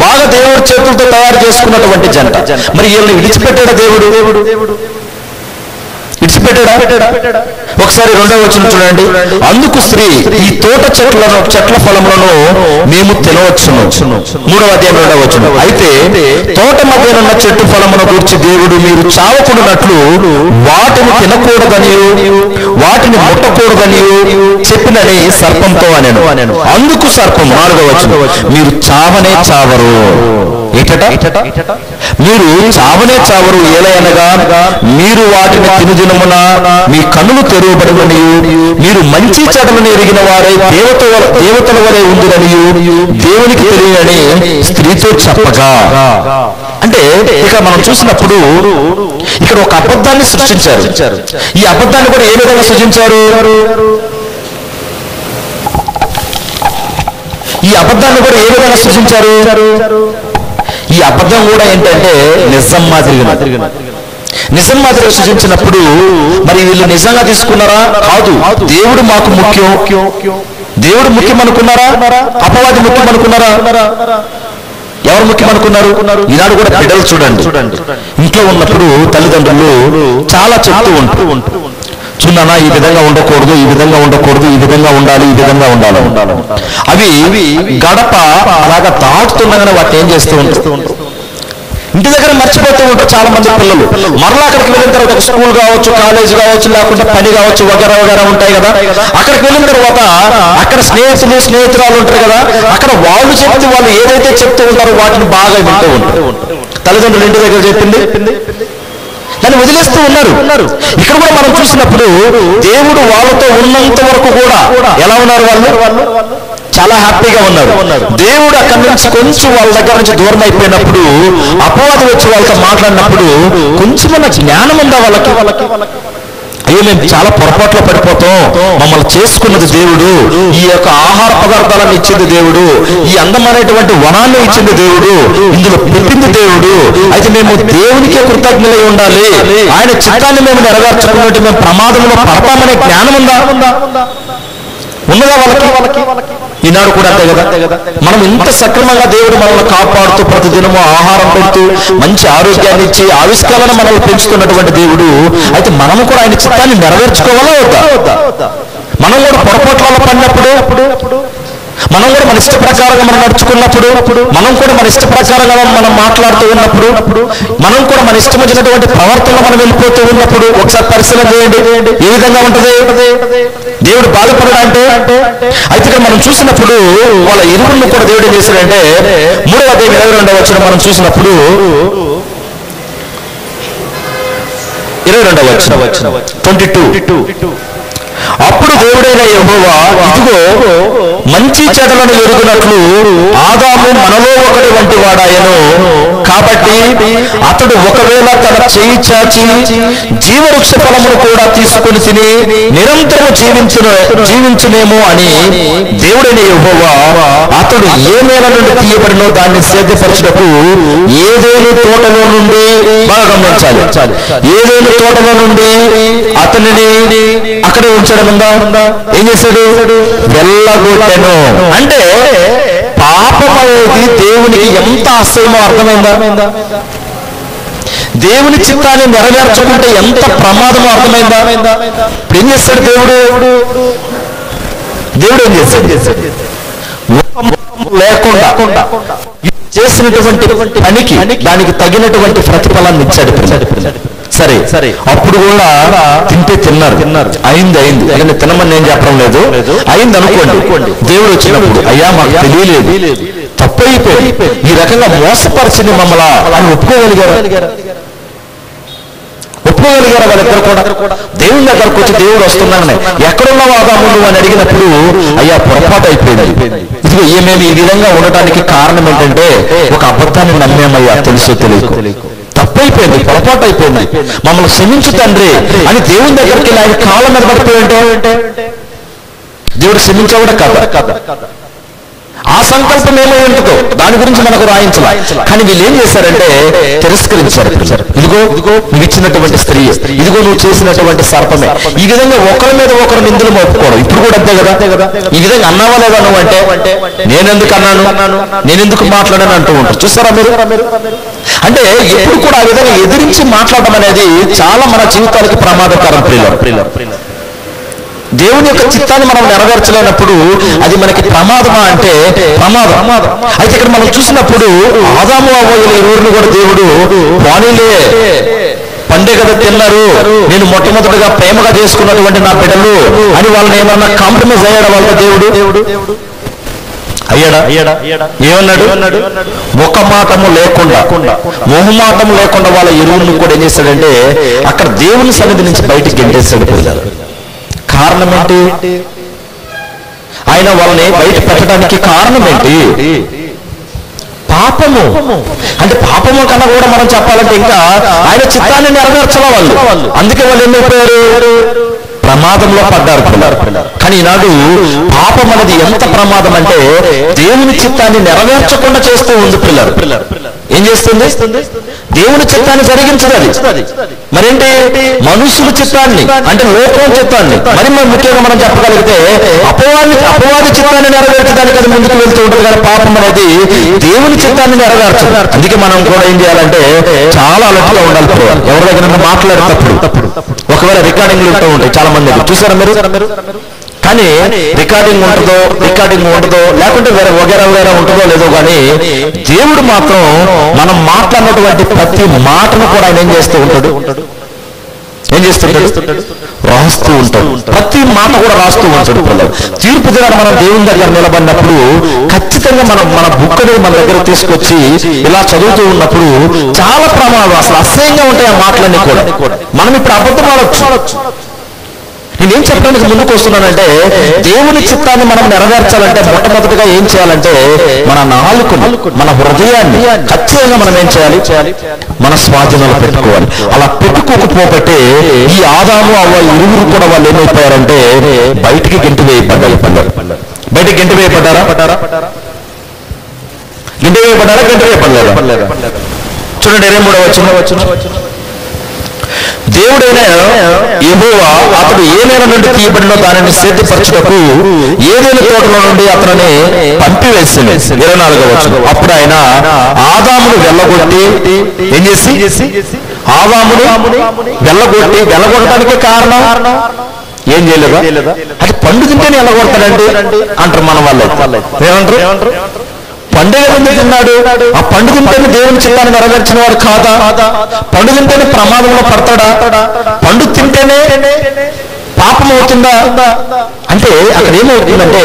బాగా దేవుడి చేతులతో తయారు చేసుకున్నటువంటి జంట, మరి వీళ్ళని విడిచిపెట్టాడా దేవుడు? విడిచిపెట్టాడా? ఒకసారి 2వ వచనం చూడండి. అందుకు స్త్రీ, ఈ తోట చెట్ల ఫలములను మేము తినవచ్చును. 3వ అధ్యాయం 2వ వచనం. అయితే తోట మధ్యనున్న చెట్టు ఫలమును గురించి దేవుడు మీరు చావకుండానట్లు వాటిని తినకూడదని, వాటిని ముట్టకూడదని చెప్పినని సర్పంతో అనెను. అందుకు సర్పం 4వ వచనం, మీరు చావనే చావరు. మీరు చావనే చావరు, ఏలయనగా మీరు వాటిని తినుదినమున మీ కన్నులు తెరవబడునని, మీరు మంచి చెడులను ఎరిగిన వారై దేవతల వలె ఉందిరని దేవునికి తెలియని స్త్రీతో చెప్పగా. అంటే ఇక మనం చూసినప్పుడు ఇక్కడ ఒక అబద్ధాన్ని సృష్టించారు. ఈ అబద్ధాన్ని కూడా ఏ విధంగా సృష్టించారు? ఈ అబద్ధాన్ని కూడా ఏ విధంగా సృష్టించారు? ఈ అబద్ధం కూడా ఏంటంటే నిజం మాదిరిగా సృష్టించినప్పుడు మరి వీళ్ళు నిజంగా తీసుకున్నారా? కాదు. దేవుడు మాకు ముఖ్యం, దేవుడు ముఖ్యం అనుకున్నారా? అపవాది ముఖ్యం అనుకున్నారా? ఎవరు ముఖ్యం అనుకున్నారు? ఈనాడు కూడా బిడ్డలు చూడండి, ఇంట్లో ఉన్నప్పుడు తల్లిదండ్రులు చాలా చెప్తూ ఉంటారు, చూడన్నా ఈ విధంగా ఉండకూడదు, ఈ విధంగా ఉండకూడదు, ఈ విధంగా ఉండాలి, ఈ విధంగా ఉండాలి. అవి గడప అలాగా దాటుతుండగానే వాటిని ఏం చేస్తూ ఉంటారు? ఇంటి దగ్గర మర్చిపోతూ ఉంటారు చాలా మంది పిల్లలు. మరలా అక్కడికి వెళ్ళిన తర్వాత ఒక స్కూల్ కావచ్చు, కాలేజ్ కావచ్చు, లేకుంటే పని కావచ్చు, వగేరా ఉంటాయి కదా. అక్కడికి వెళ్ళిన తర్వాత అక్కడ స్నేహితురాలు ఉంటారు కదా. అక్కడ వాళ్ళు చెప్తే వాళ్ళు ఏదైతే చెప్తూ ఉంటారో వాటిని బాగా వింటూ ఉంటారు. తల్లిదండ్రులు ఇంటి దగ్గర చెప్పింది దాన్ని వదిలేస్తూ ఉన్నారు. ఇక్కడ కూడా మనం చూసినప్పుడు దేవుడు వాళ్ళతో ఉన్నంత వరకు కూడా ఎలా ఉన్నారు? వాళ్ళు చాలా హ్యాపీగా ఉన్నారు. దేవుడు అక్కడి నుంచి కొంచెం వాళ్ళ దగ్గర నుంచి దూరం అయిపోయినప్పుడు, అపవాది వచ్చి వాళ్ళతో మాట్లాడినప్పుడు కొంచెం జ్ఞానం ఉందా వాళ్ళకి? అయ్యో మేము చాలా పొరపాట్లో పడిపోతాం, మమ్మల్ని చేసుకున్నది దేవుడు, ఈ యొక్క ఆహార పదార్థాలను ఇచ్చింది దేవుడు, ఈ అందమైనటువంటి వనాన్ని ఇచ్చింది దేవుడు, ఇందులో పెట్టింది దేవుడు, అయితే మేము దేవునికే కృతజ్ఞులై ఉండాలి, ఆయన చిత్తాన్ని మేము నెరవేర్చుకున్నట్టు మేము ప్రమాదంలో పడతామనే జ్ఞానం ఉన్నదా వాళ్ళకి? ఈనాడు కూడా అంతే కదా. మనం ఇంత సక్రమంగా దేవుడు మనల్ని కాపాడుతూ ప్రతిదినము ఆహారం పెడుతూ మంచి ఆరోగ్యాన్ని ఇచ్చి ఆవిష్కరణ మనల్ని పెంచుతున్నటువంటి దేవుడు, అయితే మనము కూడా ఆయన చిత్తాన్ని నెరవేర్చుకోవాలా వద్దా? మనం కూడా పొరపాట్లలో పడినప్పుడు, మనం కూడా మన ఇష్ట ప్రకారంగా మనం నడుచుకున్నప్పుడు, మనం కూడా మన ఇష్ట ప్రకారంగా మనం మాట్లాడుతూ ఉన్నప్పుడు, మనం కూడా మన ఇష్టం వచ్చినటువంటి ప్రవర్తనలో మనం వెళ్ళిపోతూ ఉన్నప్పుడు ఒకసారి పరిశీలన చేయండి, ఏ విధంగా ఉంటుంది? దేవుడు బాధపడడా అంటే? అయితే ఇక్కడ మనం చూసినప్పుడు వాళ్ళ ఇరువులను కూడా దేవుడు ఏం చేశాడంటే 3వ అధ్యాయం 22వ వచనం మనం చూసినప్పుడు 22వ వచనం 22. అప్పుడు దేవుడైన యెహోవా, ఇదిగో మంచి చెడులను ఎరుగునట్లు ఆదాము మనలో ఒకటి వంటి వాడాయను, కాబట్టి అతడు ఒకవేళ తన చేయి చాచి జీవవృక్ష ఫలమును కూడా తీసుకొని తిని నిరంతరం జీవించునేమో అని దేవుడైన యెహోవా అతడు ఏ నేల నుండి తీయబడినో దాన్ని సేద్యపరచుటకు ఏదేను తోటలో నుండి, బాగా గమనించాలి, ఏదేను తోటలో నుండి అతనిని అక్కడే ఉంచడం ఉందా? ఏం చేశాడు? వెళ్ళగొట్టెను. అంటే పాపం అనేది దేవునికి ఎంత అసహ్యమో అర్థమైందా? దేవుని చిత్తాన్ని నెరవేర్చుకుంటే ఎంత ప్రమాదమో అర్థమైందా? ఇప్పుడు ఏం చేస్తాడు దేవుడు? ఏం చేశాడు? లేకుండా చేసినటువంటి పనికి దానికి తగినటువంటి ప్రతిఫలాన్ని ఇచ్చాడు. సరే అప్పుడు కూడా తింటే తిన్నారు, అయింది అదే తినమని నేను చెప్పడం లేదు, అయింది అనుకోండి. దేవుడు వచ్చినప్పుడు అయ్యా మాకు తెలియలేదు, తప్పైపోయి ఈ రకంగా మోసపరిచింది మమ్మల్ని అని ఒప్పుకోగలిగారా వాళ్ళిద్దరు కూడా? దేవుని దగ్గరకు వచ్చి దేవుడు వస్తున్నాను, ఎక్కడున్నావు ఆదాము అని అడిగినప్పుడు అయ్యా పొరపాటు అయిపోయింది, ఇదిగో మేము ఈ విధంగా ఉండటానికి కారణం ఏంటంటే ఒక అబద్ధాన్ని నమ్మేమయ్యా, తెలుసో తెలియకు, తప్పైపోయింది, పొరపాటు అయిపోయింది, మమ్మల్ని క్షమించు తండ్రి అని దేవుని దగ్గరికి ఆయన కాళ్ళ మీద పడిపోయింటే దేవుడు క్షమించవడం కదా. ఆ సంకల్పం ఏమై ఉంటుందో దాని గురించి మనకు రాయించాలి. కానీ వీళ్ళు ఏం చేశారంటే తిరస్కరించారు. ఇదిగో నువ్వు ఇచ్చినటువంటి స్త్రీ, ఇదిగో నువ్వు చేసినటువంటి సర్పమే, ఈ విధంగా ఒకరి మీద ఒకరు నిందలు మోపుకోవడం. ఇప్పుడు కూడా అంతే కదా, ఈ విధంగా అన్నావా లేదా నువ్వు అంటే నేనెందుకు అన్నాను, నేనెందుకు మాట్లాడాను అంటూ ఉంటారు. చూస్తారా మీరు? అంటే ఎప్పుడు కూడా ఆ విధంగా ఎదిరించి మాట్లాడడం అనేది చాలా మన జీవితాలకు ప్రమాదకరం. ప్రియులారా, దేవుని యొక్క చిత్తాన్ని మనం నెరవేర్చలేనప్పుడు అది మనకి ప్రమాదమా అంటే ప్రమాదం. అయితే ఇక్కడ మనం చూసినప్పుడు ఆదాము అవ్వయ్యల ఇరువురిని కూడా దేవుడు వాణిలే పండే కదా తిన్నారు, నేను మొట్టమొదటిగా ప్రేమగా చేసుకున్నటువంటి నా బిడ్డలు అని వాళ్ళని ఏమన్నా కాంప్రమైజ్ అయ్యాడు వాళ్ళ దేవుడు? అయ్యాడా? ఏమన్నాడు? ముఖమాటము లేకుండా మొహమాటము లేకుండా వాళ్ళ ఇరువురిని కూడా ఏం చేశాడంటే అక్కడ దేవుని సన్నిధి నుంచి బయటికి గెంటేశాడు. కారణం ఏంటి? ఆయన వాళ్ళని బయట పెట్టడానికి కారణం ఏంటి? పాపము. అంటే పాపము కన్నా కూడా మనం చెప్పాలంటే ఇంకా ఆయన చిత్తాన్ని నెరవేర్చాల వాళ్ళు. అందుకే వాళ్ళు ఏమైపోయారు? ప్రమాదంలో పడ్డారు పిల్లలు. కానీ ఈనాడు పాపం అనేది ఎంత ప్రమాదం అంటే దేవుని చిత్తాన్ని నెరవేర్చకుండా చేస్తూ ఉంది పిల్లలు. ఏం చేస్తుంది? దేవుని చిత్తాన్ని జరిగించదు. మరేంటి? మనుషుల చిత్తాన్ని, అంటే లోకం చిత్తాన్ని, మరి ముఖ్యంగా మనం చెప్పగలిగితే అపవాది చిత్తాన్ని నెరవేర్చడానికి అది ముందుకు వెళ్తూ ఉంటుంది. కానీ పాపం అనేది దేవుని చిత్తాన్ని నెరవేర్చదు. అందుకే మనం కూడా ఏం చేయాలంటే చాలా అలర్ట్గా ఉండాలి. ఎవరి దగ్గర మాట్లాడేటప్పుడు ఒకవేళ రికార్డింగ్లు ఉంటూ ఉంటాయి చాలా మంది, చూసారా మీరు? కానీ రికార్డింగ్ ఉంటుందో లేకుంటే వేరే వగేరా ఉంటుందో లేదో కానీ దేవుడు మాత్రం మనం మాట్లాడినటువంటి ప్రతి మాటను కూడా ఆయన ఏం చేస్తుంటాడు? రాస్తూ ఉంటాడు. ప్రతి మాట కూడా రాస్తూ ఉంటాడు. తీర్పు దినాన్ని మనం దేవుని దగ్గర నిలబడినప్పుడు ఖచ్చితంగా మన బుక్ అనేది మన దగ్గర తీసుకొచ్చి ఇలా చదువుతూ ఉన్నప్పుడు చాలా ప్రమాదం, అసలు అసహ్యంగా ఉంటాయి ఆ మాటలన్నీ కూడా. మనం ఇప్పుడు అబద్ధం ఆడొచ్చు. నేనేం చెప్పడానికి ముందుకు వస్తున్నానంటే దేవుని చిత్తాన్ని మనం నెరవేర్చాలంటే మొట్టమొదటిగా ఏం చేయాలంటే మన నాలుకను, మన హృదయాన్ని ఖచ్చితంగా మనం ఏం చేయాలి? మన స్వాధీనంలో పెట్టుకోవాలి. అలా పెట్టుకోకపోతే ఈ ఆదాము అవ్వ ఇరువురు కూడా వాళ్ళు ఏమైపోయారంటే బయటికి గెంటి వేయబడ్డారు. బయటికి గెంటి వేయబడ్డారా? గెంటి వేయబడ్డారా? చూడండి 23వ వచనం. దేవుడైన యెహోవా అతడు ఏ నేల నుండి తీయబడినో దానిని సేద్యపరచుటకు ఏదైనా తోటలో నుండి అతనిని పంపివేసింది. 24వ వచనం. అప్పుడు ఆయన ఆదామును వెళ్ళగొట్టి ఏం చేసి ఆదామును వెళ్ళగొట్టడానికి కారణం ఏం చేయలేదా? అది పండు తింటేనే వెళ్ళగొడతాడండి అంటారు మన వాళ్ళు. ఏమంటారు? పండుగ ఎందుకు తిన్నాడు? ఆ పండు తింటేనే దేవుని చిత్తాన్ని నెరవేర్చిన వాడు కాదా? పండు తింటేనే ప్రమాదంలో పడతాడా? పండు తింటేనే పాపం అవుతుందా? అంటే అక్కడ ఏమవుతుందంటే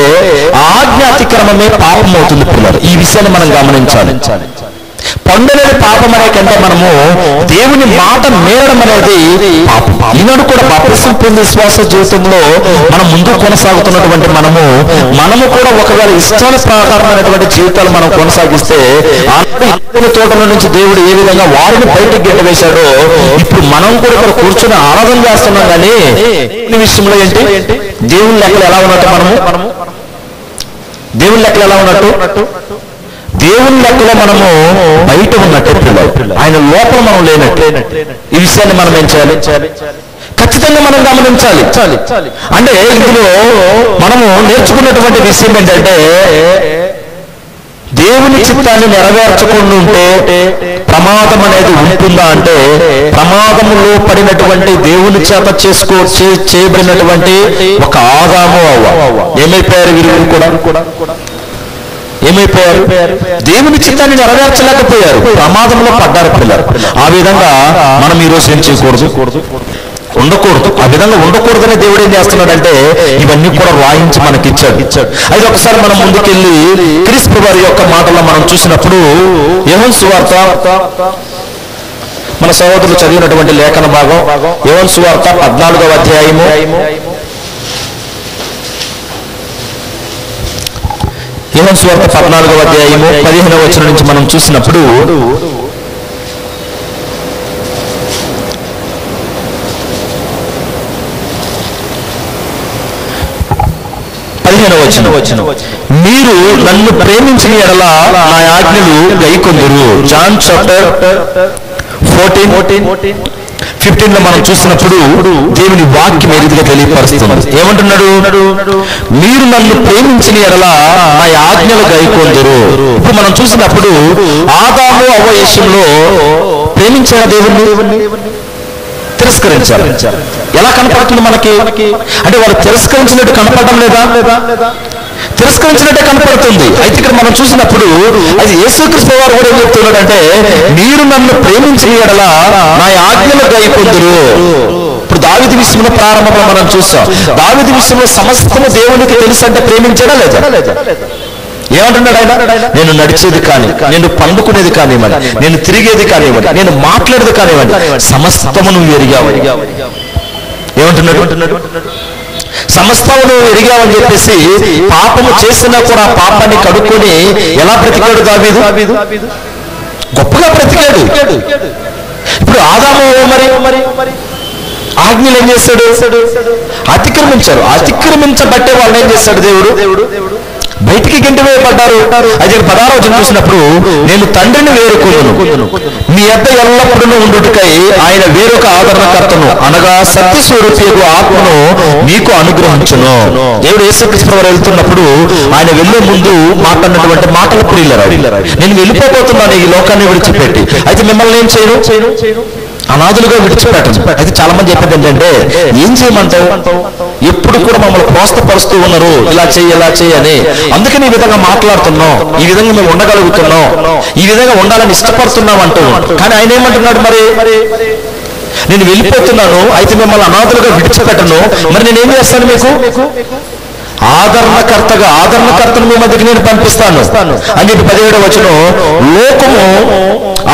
ఆజ్ఞాతిక్రమమే పాపం అవుతుంది పిల్లలు. ఈ విషయాన్ని మనం గమనించాలి. పండు అనేది పాపం అనే కంటే మనము దేవుని మాట మేరడం అనేది పాపం. ఈనాడు కూడా బాప్తిసం పొందే విశ్వాస జీవితంలో మనం ముందుకు కొనసాగుతున్నటువంటి మనము కూడా ఒకవేళ ఇష్టాల ప్రకారమైనటువంటి జీవితాలు మనం కొనసాగిస్తే ఆత్మీయ తోటల నుంచి దేవుడు ఏ విధంగా వారిని బయటకు గెట్టవేశాడో ఇప్పుడు మనం కూడా ఇక్కడ కూర్చొని ఆరాధన చేస్తున్నాం. కానీ ఈ విషయంలో ఏంటి? దేవుని లెక్కలు ఎలా ఉన్నట్టు? దేవుని లెక్కలు ఎలా ఉన్నట్టు? దేవుని లెక్కలో మనము బయట ఉన్నట్టు, ఆయన లోపల మనం లేనట్టు. ఈ విషయాన్ని మనం ఏం చేయాలి? ఖచ్చితంగా మనం గమనించాలి. అంటే ఇందులో మనము నేర్చుకున్నటువంటి విషయం ఏంటంటే దేవుని చిత్తాన్ని నెరవేర్చకుండా ఉంటే ప్రమాదం అనేది ఉంటుందా అంటే ప్రమాదములో పడినటువంటి దేవుని చేత చేయబడినటువంటి ఒక ఆదాము అవ్వ ఏమైపోయారు? వీరు కూడా ఏమైపోయారు? దేవుని చిత్తాన్ని నెరవేర్చలేకపోయారు, ప్రమాదంలో పడ్డారు పిల్లలు. ఆ విధంగా మనం ఈ రోజు ఏం చేయకూడదు, ఉండకూడదు. ఆ విధంగా ఉండకూడదనే దేవుడు ఏం చేస్తున్నాడంటే ఇవన్నీ కూడా రాయించి మనకి ఇచ్చాడు. అయితే ఒకసారి మనం ముందుకెళ్ళి క్రీస్తు వారి యొక్క మాటల్లో మనం చూసినప్పుడు యోహాను సువార్త, మన సహోదరులు చదివినటువంటి లేఖన భాగం యోహాను సువార్త 14వ అధ్యాయము 15వ వచనం నుంచి మనం చూసినప్పుడు మీరు నన్ను ప్రేమించిన ఎడల నా ఆజ్ఞలు గైకొందురు. జాన్ చాప్టర్ 14:15 మనం చూసినప్పుడు దేవుని వాక్యం ఏ రీతిగా తెలియపరుస్తుంది. ఏమంటున్నాడు? మీరు నన్ను ప్రేమించిన ఎడల నా ఆజ్ఞలు గైకొందురు. ఇప్పుడు మనం చూసినప్పుడు ఆదాము అవ్వ విషయంలో ప్రేమించిన దేవుణ్ణి తిరస్కరించారు. ఎలా కనపడుతుంది మనకి అంటే వాళ్ళు తిరస్కరించినట్టు కనపడడం లేదా? తిరస్కరించినట్టే కనపడుతుంది. అయితే ఇక్కడ మనం చూసినప్పుడు అది యేసుక్రీస్తు వారు కూడా ఏం చెప్తున్నాడంటే మీరు నన్ను ప్రేమించిన ఎడల నా ఆజ్ఞలు గైకొందురు. ఇప్పుడు దావీదు విషయంలో ప్రారంభంలో మనం చూస్తాం. దావీదు విషయంలో సమస్తము దేవునికి తెలుసు అంటే ప్రేమించడా లేదా? ఏమంటున్నాడు ఆయన? నేను నడిచేది కానివ్వండి, నేను పండుకునేది కానివ్వండి, నేను తిరిగేది కానివ్వండి, నేను మాట్లాడేది కానివ్వండి, సమస్తము నువ్వు ఎరిగావు. ఏమంటున్నాడు? సమస్తము నువ్వు ఎరిగావని చెప్పేసి పాపము చేసినా కూడా పాపాన్ని కడుక్కొని ఎలా బ్రతికాడు దావీదు? గొప్పగా బ్రతికాడు. ఇప్పుడు ఆదాము మరి ఆజ్ఞలు ఏం చేశాడు? అతిక్రమించారు. అతిక్రమించబట్టే వాళ్ళని ఏం చేశాడు దేవుడు? బయటికి గెంటివేయబడ్డారు. అయితే 16వ వచనం చూసినప్పుడు నేను తండ్రిని వేరుకొను, మీ యొద్ద ఎల్లప్పుడూ ఉండుటకై ఆయన వేరొక ఆదరణకర్తను అనగా సత్యస్వరూపియగు ఆత్మను మీకు అనుగ్రహించును. దేవుడు యేసుక్రీస్తు వారు వెళ్తున్నప్పుడు ఆయన వెళ్లే ముందు మాట్లాడినటువంటి మాటలు ప్రియులారా, నేను వెళ్ళిపోతున్నాను ఈ లోకాన్ని విడిచిపెట్టి, అయితే మిమ్మల్ని ఏం చేయను, అనాథులుగా విడిచిపెట్టను. అయితే చాలా మంది చెప్పేది ఏంటంటే ఏం చేయమంటావు, ఎప్పుడు కూడా మమ్మల్ని ప్రోత్సహపరుస్తూ ఉన్నారు, ఇలా చేయి ఇలా చేయి అని, అందుకని ఈ విధంగా మాట్లాడుతున్నాం, ఈ విధంగా మేము ఉండగలుగుతున్నాం, ఈ విధంగా ఉండాలని ఇష్టపడుతున్నాం అంటూ. కానీ ఆయన ఏమంటున్నాడు? మరి నేను వెళ్ళిపోతున్నాను, అయితే మిమ్మల్ని అనాథులుగా విడిచిపెట్టను, మరి నేనేం చేస్తాను మీకు? ఆదరణకర్తను మీ మధ్యకి నేను పంపిస్తాను అని చెప్పి 17వ వచనం, లోకము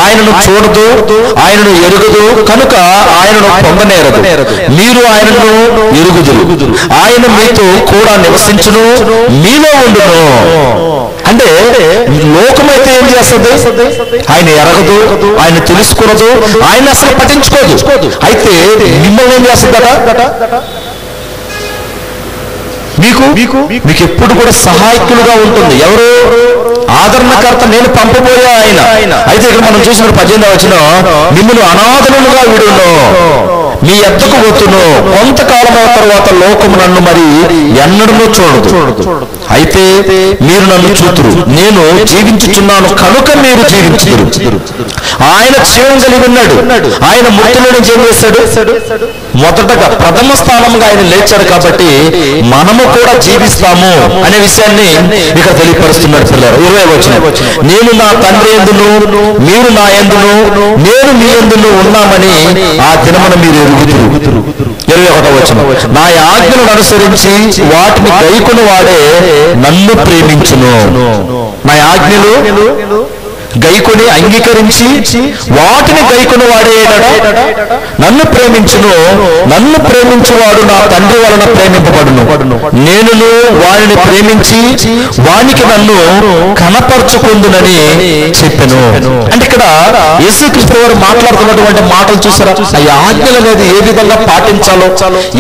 ఆయనను చూడదు, ఆయనను ఎరుగదు, కనుక ఆయనను పొందనేరదు, మీరు ఆయనను ఎరుగుదురు, ఆయన మీతో కూడా నివసించును, మీలో ఉండును. అంటే లోకమైతే ఏం చేస్తుంది? ఆయన ఎరగదు, ఆయన తెలుసుకోదు, ఆయన అసలు పట్టించుకోదు. అయితే మిమ్మల్ని ఏం చేస్తుందట? మీకు ఎప్పుడు కూడా సహాయకులుగా ఉంటుంది. ఎవరు? ఆదరణకర్త, నేను పంపబోయే ఆయన. అయితే ఇక్కడ మనం చూసిన 18వ వచనం, మిమ్మల్ని అనాథలుగా విడును, మీ ఎద్దకు పోతును, కొంతకాలం తర్వాత లోకము నన్ను మరి ఎన్నడూ చూడదు, అయితే మీరు నన్ను చూతురు, నేను జీవించుచున్నాను కనుక మీరు జీవించుదురు. ఆయన జీవం కలిగి ఉన్నాడు. ఆయన మృతుల నుంచి ఏం చేశాడు? మొదటగా ప్రథమ స్థానంగా ఆయన లేచాడు. కాబట్టి మనము కూడా జీవిస్తాము అనే విషయాన్ని ఇక్కడ తెలియపరుస్తున్నాడు పిల్లలు. 20వ వచనం, నేను నా తండ్రి యందును మీరు నా యందును నేను మీ యందును ఉన్నామని ఆ దినమున మీరు ఎరుగుదురు. 21వ వచనం, నా ఆజ్ఞలను అనుసరించి వాటిని గైకొను వాడే నన్ను ప్రేమించును. నా ఆజ్ఞలు గైకొని అంగీకరించి వాటిని గైకొని వాడేయడట నన్ను ప్రేమించును, నన్ను ప్రేమించువాడు నా తండ్రి వలన ప్రేమింపబడును, నేను వారిని ప్రేమించి వానికి నన్ను కనపరుచుకుందునని చెప్పెను. అంటే ఇక్కడ యేసుక్రీస్తు వారు మాట్లాడుతున్నటువంటి మాటలు చూసారా? ఆ ఆజ్ఞలు అనేది ఏ విధంగా పాటించాలో,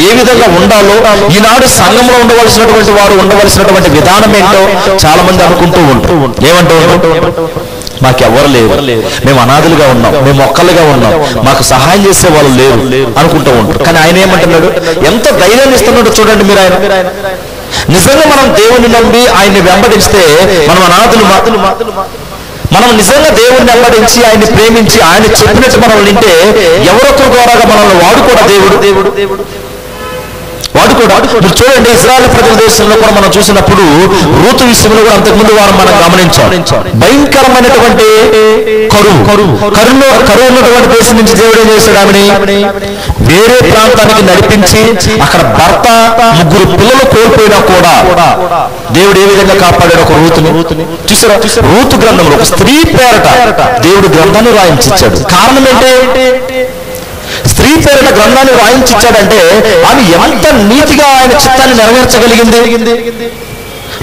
ఏ విధంగా ఉండాలో, ఈనాడు సంఘంలో ఉండవలసినటువంటి వారు ఉండవలసినటువంటి విధానం ఏంటో చాలా మంది అనుకుంటూ ఉంటారు. ఏమంటూ మాకెవరు లేరు, మేము అనాథులుగా ఉన్నాం, మేము ఒక్కలుగా ఉన్నాం, మాకు సహాయం చేసే వాళ్ళు లేరు అనుకుంటూ ఉంటారు. కానీ ఆయన ఏమంటున్నాడు? ఎంత ధైర్యాన్ని ఇస్తున్నాడో చూడండి మీరు. ఆయన నిజంగా మనం దేవుని నమ్మి ఆయన్ని వెంబడిస్తే మనం అనాథులు. మనం నిజంగా దేవుణ్ణి వెంబడించి ఆయన్ని ప్రేమించి ఆయన చెప్పినట్టు మనం వింటే ఎవరొకరి ద్వారా మనల్ని వాడుకోవడం దేవుడు. వాడు కూడా మీరు చూడండి, ఇజ్రాయెల్ ప్రజల దేశంలో కూడా మనం చూసినప్పుడు రూతు విషయంలో కూడా అంతకుముందు వారం మనం గమనించాం. భయంకరమైనటువంటి కరువు ఉన్నటువంటి దేశం నుంచి దేవుడు ఏం చేశాడు? ఆమెని వేరే ప్రాంతానికి నడిపించి అక్కడ భర్త, 3 పిల్లలు కోల్పోయినా కూడా దేవుడు ఏ విధంగా కాపాడాడు ఒక రూతుని. చూసారా? రూతు గ్రంథంలో ఒక స్త్రీ పేరట దేవుడు గ్రంథాన్ని రాయించాడు. కారణం ఏంటి? స్త్రీ పేరిట గ్రంథాన్ని రాయించాడంటే ఆమె ఎంత నీతిగా ఆయన చిత్తాన్ని నెరవేర్చగలిగింది.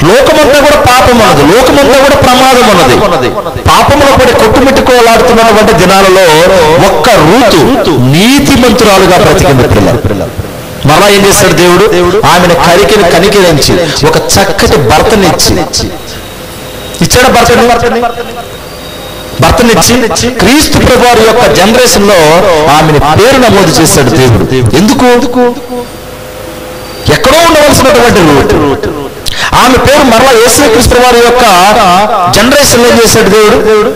లోకమంతా కూడా పాపం అన్నది, లోకమంతా కూడా ప్రమాదం అన్నది. పాపంలో పడి కొట్టుమిట్టుకోలాడుతున్నటువంటి దినాలలో ఒక్క రూతు నీతిమంతురాలుగా బ్రతికింది. పిల్లలు మరలా ఏం చేశాడు దేవుడు? ఆమెను కనికరించి ఒక చక్కటి భర్తనిచ్చి ఇచ్చాడు. భర్తనిచ్చి క్రీస్తు ప్రభువారి యొక్క జనరేషన్ లో ఆమెను పేరు నమోదు చేశాడు దేవుడు. ఎందుకు? ఎక్కడో ఉండవలసినటువంటి రూతు ఆమె పేరు మరలా యేసుక్రీస్తు వారి యొక్క జనరేషన్ లో చేశాడు దేవుడు.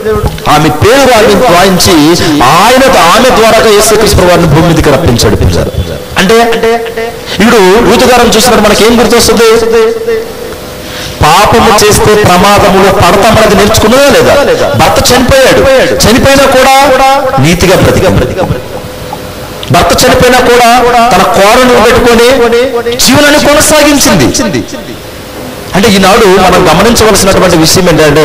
ఆమె పేరు రాయించి ఆమె ద్వారా యేసుక్రీస్తు వారిని భూమి మీదకి రప్పించాడు. అంటే ఇప్పుడు రూతు గారిని చూసినప్పుడు మనకి ఏం గుర్తొస్తుంది? పాపము చేస్తే ప్రమాదములో పడతామన్నది నేర్చుకున్నదా లేదా? భర్త చనిపోయినా కూడా నీతిగా భర్త చనిపోయినా కూడా తన కోరను పెట్టుకొని జీవనాన్ని కొనసాగించింది. అంటే ఈనాడు మనం గమనించవలసినటువంటి విషయం ఏంటంటే,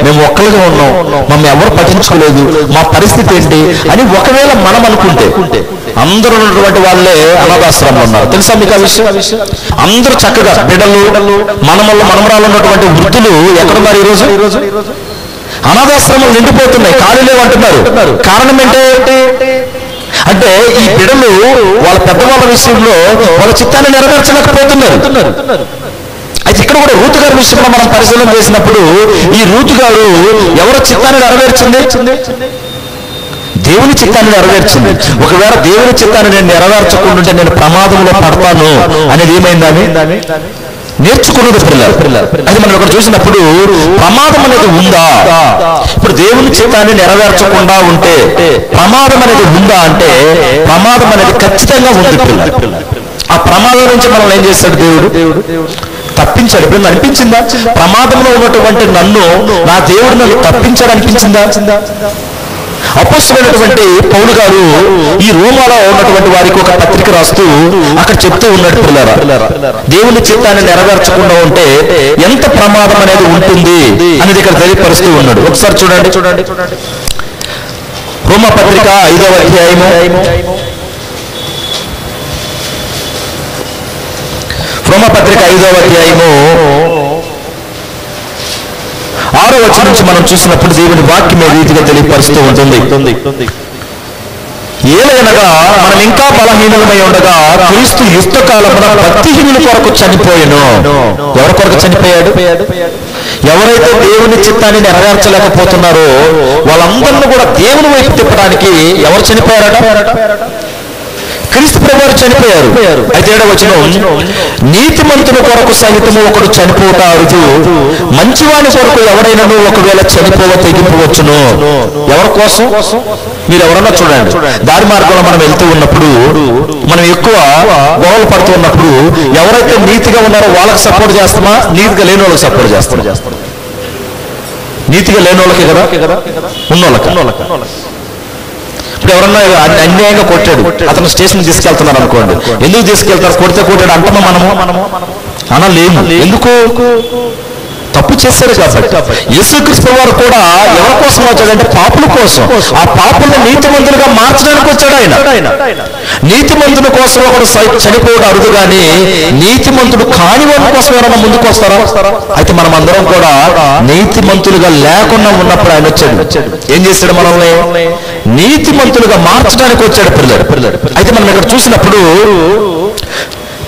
మేము ఒక్కరిగా ఉన్నాం, మమ్మల్ని ఎవరు పట్టించుకోలేదు, మా పరిస్థితి ఏంటి అని ఒకవేళ మనం అనుకుంటే అందరూ ఉన్నటువంటి వాళ్ళే అనాథాశ్రమంలో ఉన్నారు. తెలుసా మీకు ఆ విషయం? అందరూ చక్కగా బిడ్డలు, మనమరాలు ఉన్నటువంటి వృద్ధులు ఎక్కడున్నారు ఈరోజు? అనాథాశ్రమాలు నిండిపోతున్నాయి, ఖాళీ లేవు అంటున్నారు. కారణం ఏంటి? అంటే ఈ బిడ్డలు వాళ్ళ పెద్దవాళ్ళ విషయంలో వాళ్ళ చిత్తాన్ని నెరవేర్చలేకపోతున్నారు. అయితే ఇక్కడ కూడా రూతు గారి విషయంలో మనం పరిశీలన చేసినప్పుడు ఈ రూతు గారు ఎవరి చిత్తాన్ని నెరవేర్చింది? దేవుని చిత్తాన్ని నెరవేర్చింది. ఒకవేళ దేవుని చిత్తాన్ని నేను నెరవేర్చకుండా నేను ప్రమాదంలో పడతాను అనేది ఏమైందని నేర్చుకున్నది పిల్లలు. అది మనం ఇక్కడ చూసినప్పుడు ప్రమాదం అనేది ఉందా? ఇప్పుడు దేవుని చిత్తాన్ని నెరవేర్చకుండా ఉంటే ప్రమాదం అనేది ఉందా అంటే ప్రమాదం అనేది ఖచ్చితంగా ఉంది పిల్లలు. ఆ ప్రమాదం నుంచి మనం ఏం చేశాడు దేవుడు? తప్పించాడు. ఇప్పుడు అనిపించిందా ప్రమాదంలో ఉన్నటువంటి నన్ను నా దేవుడు నన్ను తప్పించాడు అనిపించిందా? అపోస్తలుడైనటువంటి పౌలు గారు ఈ రోమాలో ఉన్నటువంటి వారికి ఒక పత్రిక రాస్తూ అక్కడ చెప్తూ ఉన్నాడు, పిల్లరా దేవుని చిత్తాన్ని నెరవేర్చకుండా ఉంటే ఎంత ప్రమాదం అనేది ఉంటుంది అనేది ఇక్కడ తెలియపరుస్తూ ఉన్నాడు. ఒకసారి చూడండి రోమా పత్రిక 5వ అధ్యాయము, రోమపత్రిక 5వ అధ్యాయము 6వ వచనం నుంచి మనం చూసినప్పుడు దేవుని వాక్యం ఏ రీతిగా తెలియపరుస్తూ ఉంటుంది. ఏలయనగా మనం ఇంకా బలహీనమై ఉండగా క్రీస్తు యుక్తకాలమున భక్తిహీనుల కొరకు చనిపోయెను. ఎవరి కొరకు చనిపోయాడు? ఎవరైతే దేవుని చిత్తాన్ని నెరవేర్చలేకపోతున్నారో వాళ్ళందరినీ కూడా దేవుని వైపు తిప్పడానికి ఎవరు చనిపోయారట? క్రీస్తు ప్రభువారు చనిపోయారు. అయితే 7వ వచనం, నీతిమంతుల కొరకు సహితము ఒకడు చనిపోతా అరుదు, మంచివాని కొరకు ఎవడైనాను ఒకవేళ చనిపోవ తెగింపవచ్చును. ఎవరి కోసం? మీరు ఎవరన్నా చూడండి, దారి మార్గంలో మనం వెళ్తూ ఉన్నప్పుడు మనం ఎక్కువ గొడవలు పడుతూ ఉన్నప్పుడు ఎవరైతే నీతిగా ఉన్నారో వాళ్ళకి సపోర్ట్ చేస్తామా, నీతిగా లేని వాళ్ళకి సపోర్ట్ చేస్తాం? నీతిగా లేని వాళ్ళకి కదా, ఉన్నోళ్ళకి. ఇప్పుడు ఎవరన్నా అన్యాయంగా కొట్టాడు, అతను స్టేషన్ తీసుకెళ్తున్నారు అనుకోండి, ఎందుకు తీసుకెళ్తారు? కొట్టాడు అంటున్నాం మనము అనలేము. ఎందుకు? తప్పు చేశారు కాబట్టి. యేసుక్రీస్తు వారు కూడా ఎవరి కోసం వచ్చాడంటే పాపుల కోసం. ఆ పాపులను నీతిమంతులుగా మార్చడానికి వచ్చాడు ఆయన. నీతిమంతుల కోసం ఒకడు చనిపోవడం అరుదు కానీ నీతిమంతుడు కాని వారి కోసం ఎవరైనా ముందుకు వస్తారా? అయితే మనం అందరం కూడా నీతిమంతులుగా లేకుండా ఉన్నప్పుడు ఆయన వచ్చాడు. ఏం చేశాడు? మనల్ని నీతిమంతులుగా మార్చడానికి వచ్చాడు పిల్లలు. అయితే మనం ఇక్కడ చూసినప్పుడు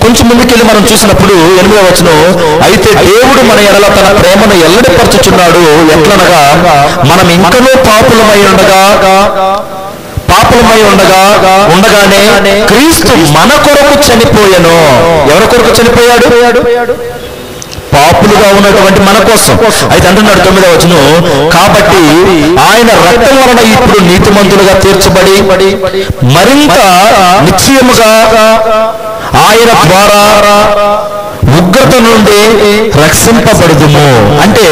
కొంచెం ముందుకెళ్ళి మనం చూసినప్పుడు 8వ వచనం, అయితే దేవుడు మన ఎడల తన ప్రేమను ఎల్లడిపరచుచున్నాడు, ఎట్లనగా మనం ఇంకనూ పాపులమై ఉండగానే క్రీస్తు మన కొరకు చనిపోయెను. ఎవరి కొరకు చనిపోయాడు? పాపులుగా ఉన్నటువంటి మన కోసం. అయితే అంటున్నాడు 9వ వచనం, కాబట్టి ఆయన రక్తం వలన ఇప్పుడు నీతిమంతులుగా తీర్చబడి మరింత నిశ్చయముగా ఆయన ద్వారా ఉగ్రత నుండి రక్షింపబడుదుము. అంటే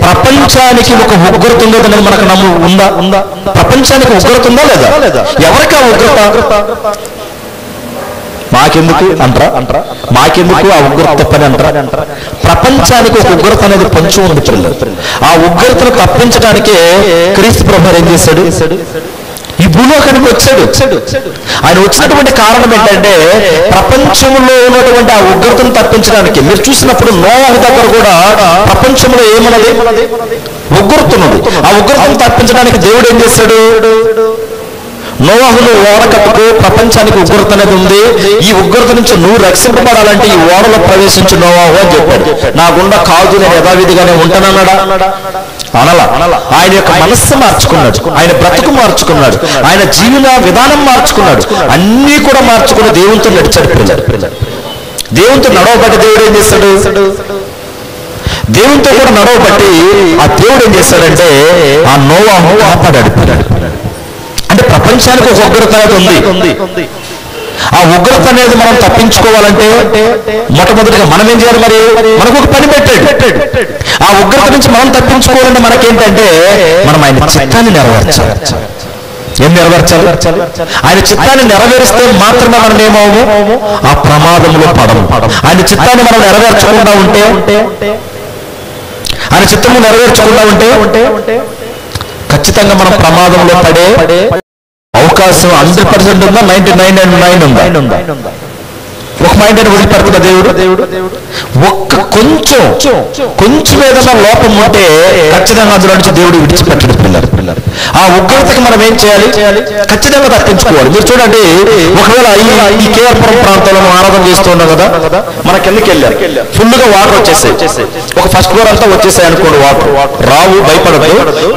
ప్రపంచానికి ఒక ఉగ్రత ఉండదని మనకు ఉందా? ప్రపంచానికి ఉగ్రత ఉందా లేదా? ఎవరికి ఆ ఉగ్రత? మాకెందుకు అంటారా? మాకెందుకు ఆ ఉగ్రత పని అంటారా? ప్రపంచానికి ఒక ఉగ్రత అనేది పొంచి ఉంది పిల్లలు. ఆ ఉగ్రతను తప్పించడానికే క్రీస్తు ప్రభువు ఏం చేశాడు? ఈ భూలోకానికి వచ్చాడు. ఆయన వచ్చినటువంటి కారణం ఏంటంటే ప్రపంచంలో ఉన్నటువంటి ఆ ఉగ్రతను తప్పించడానికి. మీరు చూసినప్పుడు నోవాహు దగ్గర కూడా ప్రపంచంలో ఏమన్నది? ఉగ్రతున్నది. ఆ ఉగ్రతను తప్పించడానికి దేవుడు ఏం చేశాడు? నోవాహును ఓడ కట్టుకు, ప్రపంచానికి ఉగ్రత అనేది ఉంది, ఈ ఉగ్రత నుంచి నువ్వు రక్షింపబడాలంటే ఈ ఓడలో ప్రవేశించు నోవాహు అని చెప్పాడు. నా గుండా కాదు, నేను యథావిధిగానే ఉంటానన్నాడా? అనలా. ఆయన యొక్క మనస్సు మార్చుకున్నాడు, ఆయన బ్రతుకు మార్చుకున్నాడు, ఆయన జీవన విధానం మార్చుకున్నాడు, అన్నీ కూడా మార్చుకుని దేవునితో నడిచాడు పిల్లలు. దేవునితో నడవబట్టి దేవుడు ఏం చేశాడు? దేవునితో కూడా నడవబట్టి ఆ దేవుడు ఏం చేశాడంటే ఆ నోవాహు కాపాడాడు పిల్లలు. అంటే ప్రపంచానికి ఒక ఉగ్రత అనేది ఉంది. ఆ ఉగ్రత అనేది మనం తప్పించుకోవాలంటే మొట్టమొదటిగా మనం ఏం చేయాలి? మరి మనకు ఒక పని పెట్టాడు. ఆ ఉగ్రత నుంచి మనం తప్పించుకోవాలంటే మనకేంటంటే మనం ఆయన చిత్తాన్ని నెరవేర్చాలి. ఏం నెరవేర్చాలి? ఆయన చిత్తాన్ని నెరవేరిస్తే మాత్రమే మనం ఏమవు? ఆ ప్రమాదంలో పడము. ఆయన చిత్తాన్ని మనం నెరవేర్చకుండా ఉంటే, ఆయన చిత్తము నెరవేర్చకుండా ఉంటే ఖచ్చితంగా మనం ప్రమాదంలో పడే అవకాశం 100% ఉందా? 99.9 ఉందా? ఒక మైండ్ అని వదిలిపెడుతున్న దేవుడు ఒక్క కొంచెం ఏదైనా లోపం ఉంటే ఖచ్చితంగా అందులో నుంచి దేవుడు విడిచిపెట్టడు పిల్లలు. ఆ ఉగ్రతకి మనం ఏం చేయాలి? ఖచ్చితంగా తప్పించుకోవాలి. మీరు చూడండి, ఒకవేళ ఈ కేఆర్పురం ప్రాంతంలో మనం ఆరాధన చేస్తున్నాం కదా, మన కిందకి వెళ్ళారు, ఫుల్గా వాటర్ వచ్చేసాయి. ఒక ఫస్ట్ ఫ్లోర్ అంతా వచ్చేసాయి అనుకోండి. వాటర్ రావు, భయపడదు,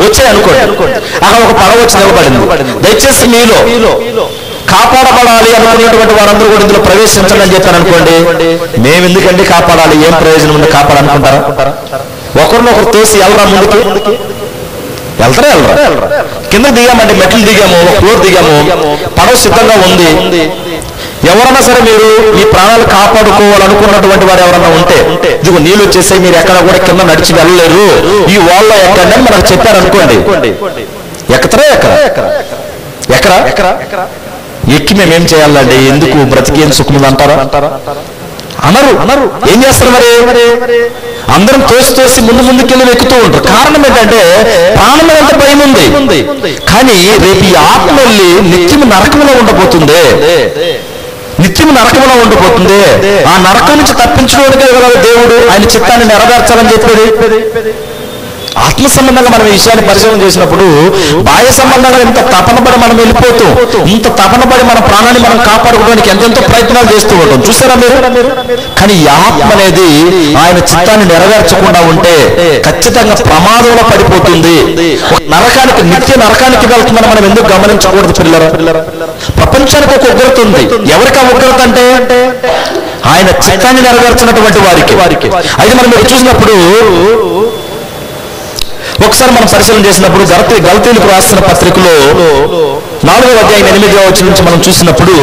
వచ్చాయి అనుకోండి. అక్కడ ఒక పడవ వచ్చి నిలబడింది. దయచేసి మీలో కాపాడబడాలి అనుకునేటువంటి వారందరూ కూడా ఇందులో ప్రవేశించండి అని చెప్పాను అనుకోండి. మేము ఎందుకండి కాపాడాలి? ఏం ప్రయోజనం ఉంది కాపాడాలనుకుంటారా? ఒకరినొకరు తోసి వెళ్ళరా ముందుకి? వెళ్తారా? కింద దిగామండి, మెట్లు దిగాము, ఒక ఫ్లోర్ దిగాము, పడవ సిద్ధంగా ఉంది. ఎవరన్నా సరే మీరు ఈ ప్రాణాలు కాపాడుకోవాలనుకున్నటువంటి వారు ఎవరన్నా ఉంటే, ఇదిగో నీళ్ళు వచ్చేసి మీరు ఎక్కడ కూడా కింద నడిచి వెళ్ళలేరు, ఈ వాళ్ళలో ఎక్కండి అని మనకు చెప్పారనుకోండి. ఎక్కతారా? ఎక్కరా? ఎక్కి మేమేం చేయాలండి? ఎందుకు బ్రతికేం సుఖముంది అంటారా? అనరు. ఏం చేస్తారు మరి? అందరం తోసి ముందుకెళ్ళి ఎక్కుతూ ఉంటారు. కారణం ఏంటంటే ప్రాణం ఎంత భయం ఉంది, కానీ రేపు ఈ ఆత్మ వెళ్ళి నిత్యము నరకంలో ఉండబోతుంది. ఆ నరకం నుంచి తప్పించుకోవడానికే కదా దేవుడు ఆయన చిత్తాన్ని నెరవేర్చాలని చెప్పాడు. ఆత్మ సంబంధంగా మనం ఈ విషయాన్ని పరిశీలన చేసినప్పుడు బాహ్య సంబంధంగా ఇంత తపనపడి మనం వెళ్ళిపోతూ, ఇంత తపనపడి మన ప్రాణాన్ని మనం కాపాడుకోవడానికి ఎంతెంతో ప్రయత్నాలు చేస్తూ ఉంటాం. చూసారా మీరు? కానీ ఈ ఆత్మ అనేది ఆయన చిత్తాన్ని నెరవేర్చకుండా ఉంటే ఖచ్చితంగా ప్రమాదంలో పడిపోతుంది. నిత్య నరకానికి వెళ్తుందని మనం ఎందుకు గమనించకూడదు పిల్లరా? ప్రపంచానికి ఒక ఉగ్రత ఉంది. ఎవరికి ఆ ఉగ్రత అంటే ఆయన చిత్తాన్ని నెరవేర్చినటువంటి వారికి. అయితే మనం మీరు చూసినప్పుడు ఒకసారి మనం పరిశీలన చేసినప్పుడు గలతీయులకు రాసిన పత్రికలో 4వ అధ్యాయం 8వ వచనం నుంచి మనం చూసినప్పుడు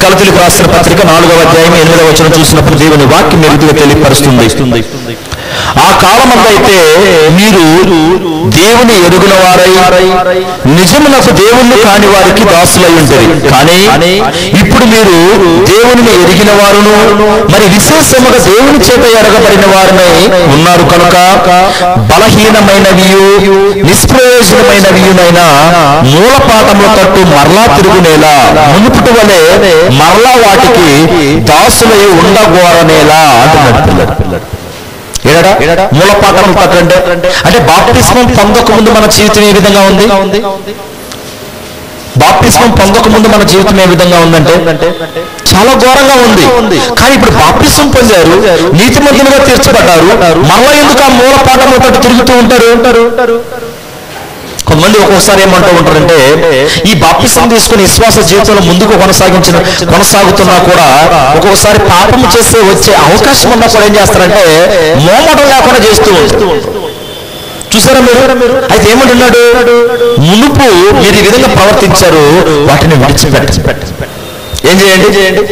గలతీయులకు రాసిన పత్రిక 4వ అధ్యాయం 8వ వచనం చూసినప్పుడు దేవుని వాక్యం మెరుగుగా తెలియపరుస్తుంది. ఆ కాలమందైతే మీరు దేవుని ఎరుగున వారై నిజమునకు దేవుణ్ణి కాని వారికి దాసులై ఉంటారు. కానీ ఇప్పుడు మీరు దేవుని ఎరిగిన వారును మరి విశేషముగా దేవుని చేత ఎరగబడిన వారిని ఉన్నారు కనుక బలహీనమైనవియు నిష్ప్రయోజనమైనవియునైనా మూల పాఠముల తట్టు మరలా తిరుగునేలా మునుపుటి వలె మరలా వాటికి దాసులై ఉండగోరనేలా అంటున్నాడు పిల్లడు. మూలపాఠం తట్టండి అంటే బాప్తిస్మం పొందకముందు మన జీవితం ఏ విధంగా ఉంది? బాప్తిస్మం పొందకముందు మన జీవితం ఏ విధంగా ఉందంటే చాలా ఘోరంగా ఉంది. కానీ ఇప్పుడు బాప్తిస్మం పొందారు, నీతిమంతులుగా తీర్చబడ్డారు, మళ్ళా ఎందుకు ఆ మూలపాఠంలో తట్టు తిరుగుతూ ఉంటారు? కొంతమంది ఒక్కొక్కసారి ఏమంటూ ఉంటారంటే ఈ బాప్తిసం తీసుకుని విశ్వాస జీవితంలో ముందుకు కొనసాగుతున్నా కూడా ఒక్కొక్కసారి పాపం చేస్తే వచ్చే అవకాశం ఉన్నా కూడా ఏం చేస్తారంటే మోమటం లేకుండా చేస్తూ ఉంటారు. చూసారా మీరు? అయితే ఏమంటున్నాడు? మునుపు మీరు ఈ విధంగా ప్రవర్తించారు, వాటిని విడిచిపెట్టండి. ఏం చేయండి?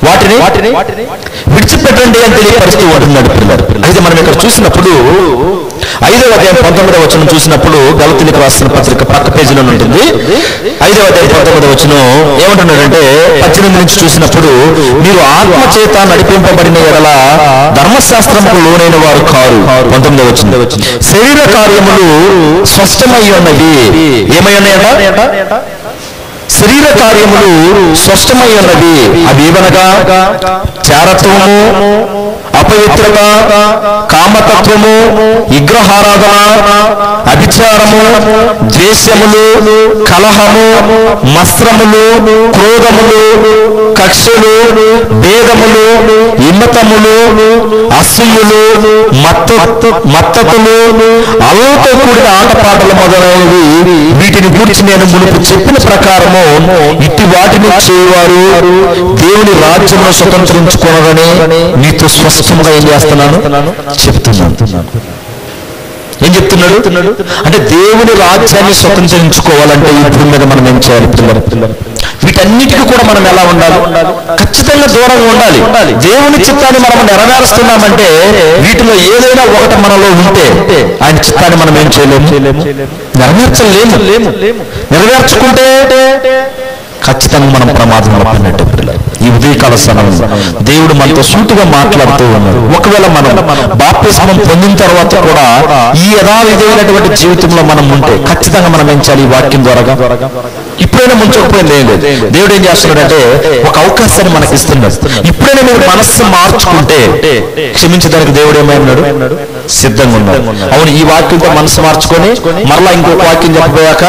వాటిని విడిచిపెట్టండి అని తెలియపరుస్తూ ఉంటున్నాడు పిల్లలు. అయితే మనం ఇక్కడ చూసినప్పుడు 5వ అధ్యాయం 19వ వచనం చూసినప్పుడు, గలతీయులకు రాసిన పత్రిక పక్క పేజీలో ఉంటుంది. 5వ అధ్యాయం 19వ వచనం ఏమంటున్నాడంటే, 18 నుంచి చూసినప్పుడు, మీరు ఆత్మ చేత నడిపింపబడిన ఎడల ధర్మశాస్త్రముకు లోనైన వారు కారు. 19వ వచనం, శరీర కార్యములు స్పష్టమై ఉన్నవి. ఏమై ఉన్నాయట? శరీర కార్యములు స్పష్టమై ఉన్నవి. అవి ఏమనగా చారత్వము, అపవిత్రత, కామతత్వము, విగ్రహారాధన, అభిచారము, ద్వేషములు, కలహము, మస్త్రములు, క్రోధములు, కక్షలు, భేదములు, విమతములు, అసూయలు, మత్తతులు, అలతో కూడిన ఆటపాటలు మొదలైనవి. వీటిని గురించి నేను మునుపు చెప్పిన ప్రకారము ఇట్టి వాటిని చేయవారు దేవుని రాజ్యమును స్వతంత్రించుకోనని మీతో స్పష్టంగా ఏం చేస్తున్నాను చెప్తున్నాను. ఏం చెప్తున్నాడు అంటే, దేవుని రాజ్యాన్ని స్వతంత్రించుకోవాలంటే ఈ భూమి మీద మనం ఏం చేయాలి పిల్లలు? వీటన్నిటికీ కూడా మనం ఎలా ఉండాలి? ఖచ్చితంగా దూరంగా ఉండాలి. దేవుని చిత్తాన్ని మనం నెరవేరుస్తున్నామంటే వీటిలో ఏదైనా ఒకటి మనలో ఉంటే ఆయన చిత్తాన్ని మనం ఏం చేయలేము, నెరవేర్చలేము. నెరవేర్చుకుంటే ఖచ్చితంగా మనం ప్రమాదంలో పడినట్టు పిల్లలు. ఈ ఉదయకాల సమయంలో దేవుడు మనతో సూటిగా మాట్లాడుతూ ఉన్నాడు. ఒకవేళ మనం బాప్తిస్మం పొందిన తర్వాత కూడా ఈ యథావిధమైనటువంటి జీవితంలో మనం ఉంటే ఖచ్చితంగా మనం ఏం చేయాలి? ఈ వాక్యం ద్వారా ఇప్పుడైనా ముంచకపోయింది ఏం లేదు. దేవుడు ఏం చేస్తున్నాడంటే ఒక అవకాశాన్ని మనకి ఇస్తున్నాడు. ఇప్పుడైనా మీరు మనస్సు మార్చుకుంటే క్షమించడానికి దేవుడు ఏమైనాడు? సిద్ధంగా ఉన్నాడు. అవును, ఈ వాక్యంతో మనసు మార్చుకొని మరలా ఇంకొక వాక్యం చెప్పబోయాక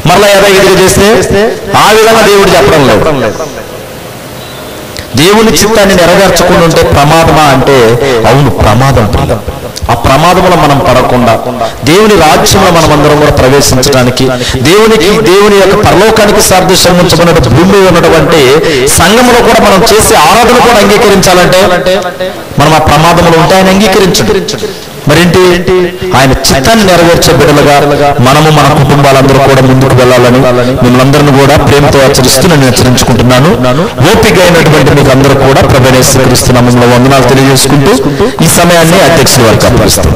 మరలా యథావిధిగా చేస్తే ఆ విధంగా దేవుడు చెప్పడం లేదు. దేవుని చిత్తాన్ని నెరవేర్చకుండా ఉంటే ప్రమాదమా అంటే అవును, ప్రమాదం. ఆ ప్రమాదంలో మనం పడకుండా దేవుని రాజ్యంలో మనం అందరం కూడా ప్రవేశించడానికి, దేవుని యొక్క పరలోకానికి సాదృశ్యం ఉంచబడిన భూమి ఉన్నటువంటి సంఘంలో కూడా మనం చేసే ఆరాధన కూడా అంగీకరించాలంటే మనం ఆ ప్రమాదంలో ఉంటే ఆయన అంగీకరించడు. మరేంటి? ఆయన చిత్తాన్ని నెరవేర్చే బిడ్డలుగా మనము మన కుటుంబాలందరూ కూడా ముందుకు వెళ్ళాలని మిమ్మల్ని కూడా ప్రేమతో హెచ్చరిస్తూ నేను హెచ్చరించుకుంటున్నాను. ఓపిక అయినటువంటి మీకు అందరూ కూడా ప్రభువైన యేసు క్రీస్తు నామములో వందనాలు తెలియజేసుకుంటూ ఈ సమయాన్ని అధ్యక్షులు వారికి అప్పగిస్తాం.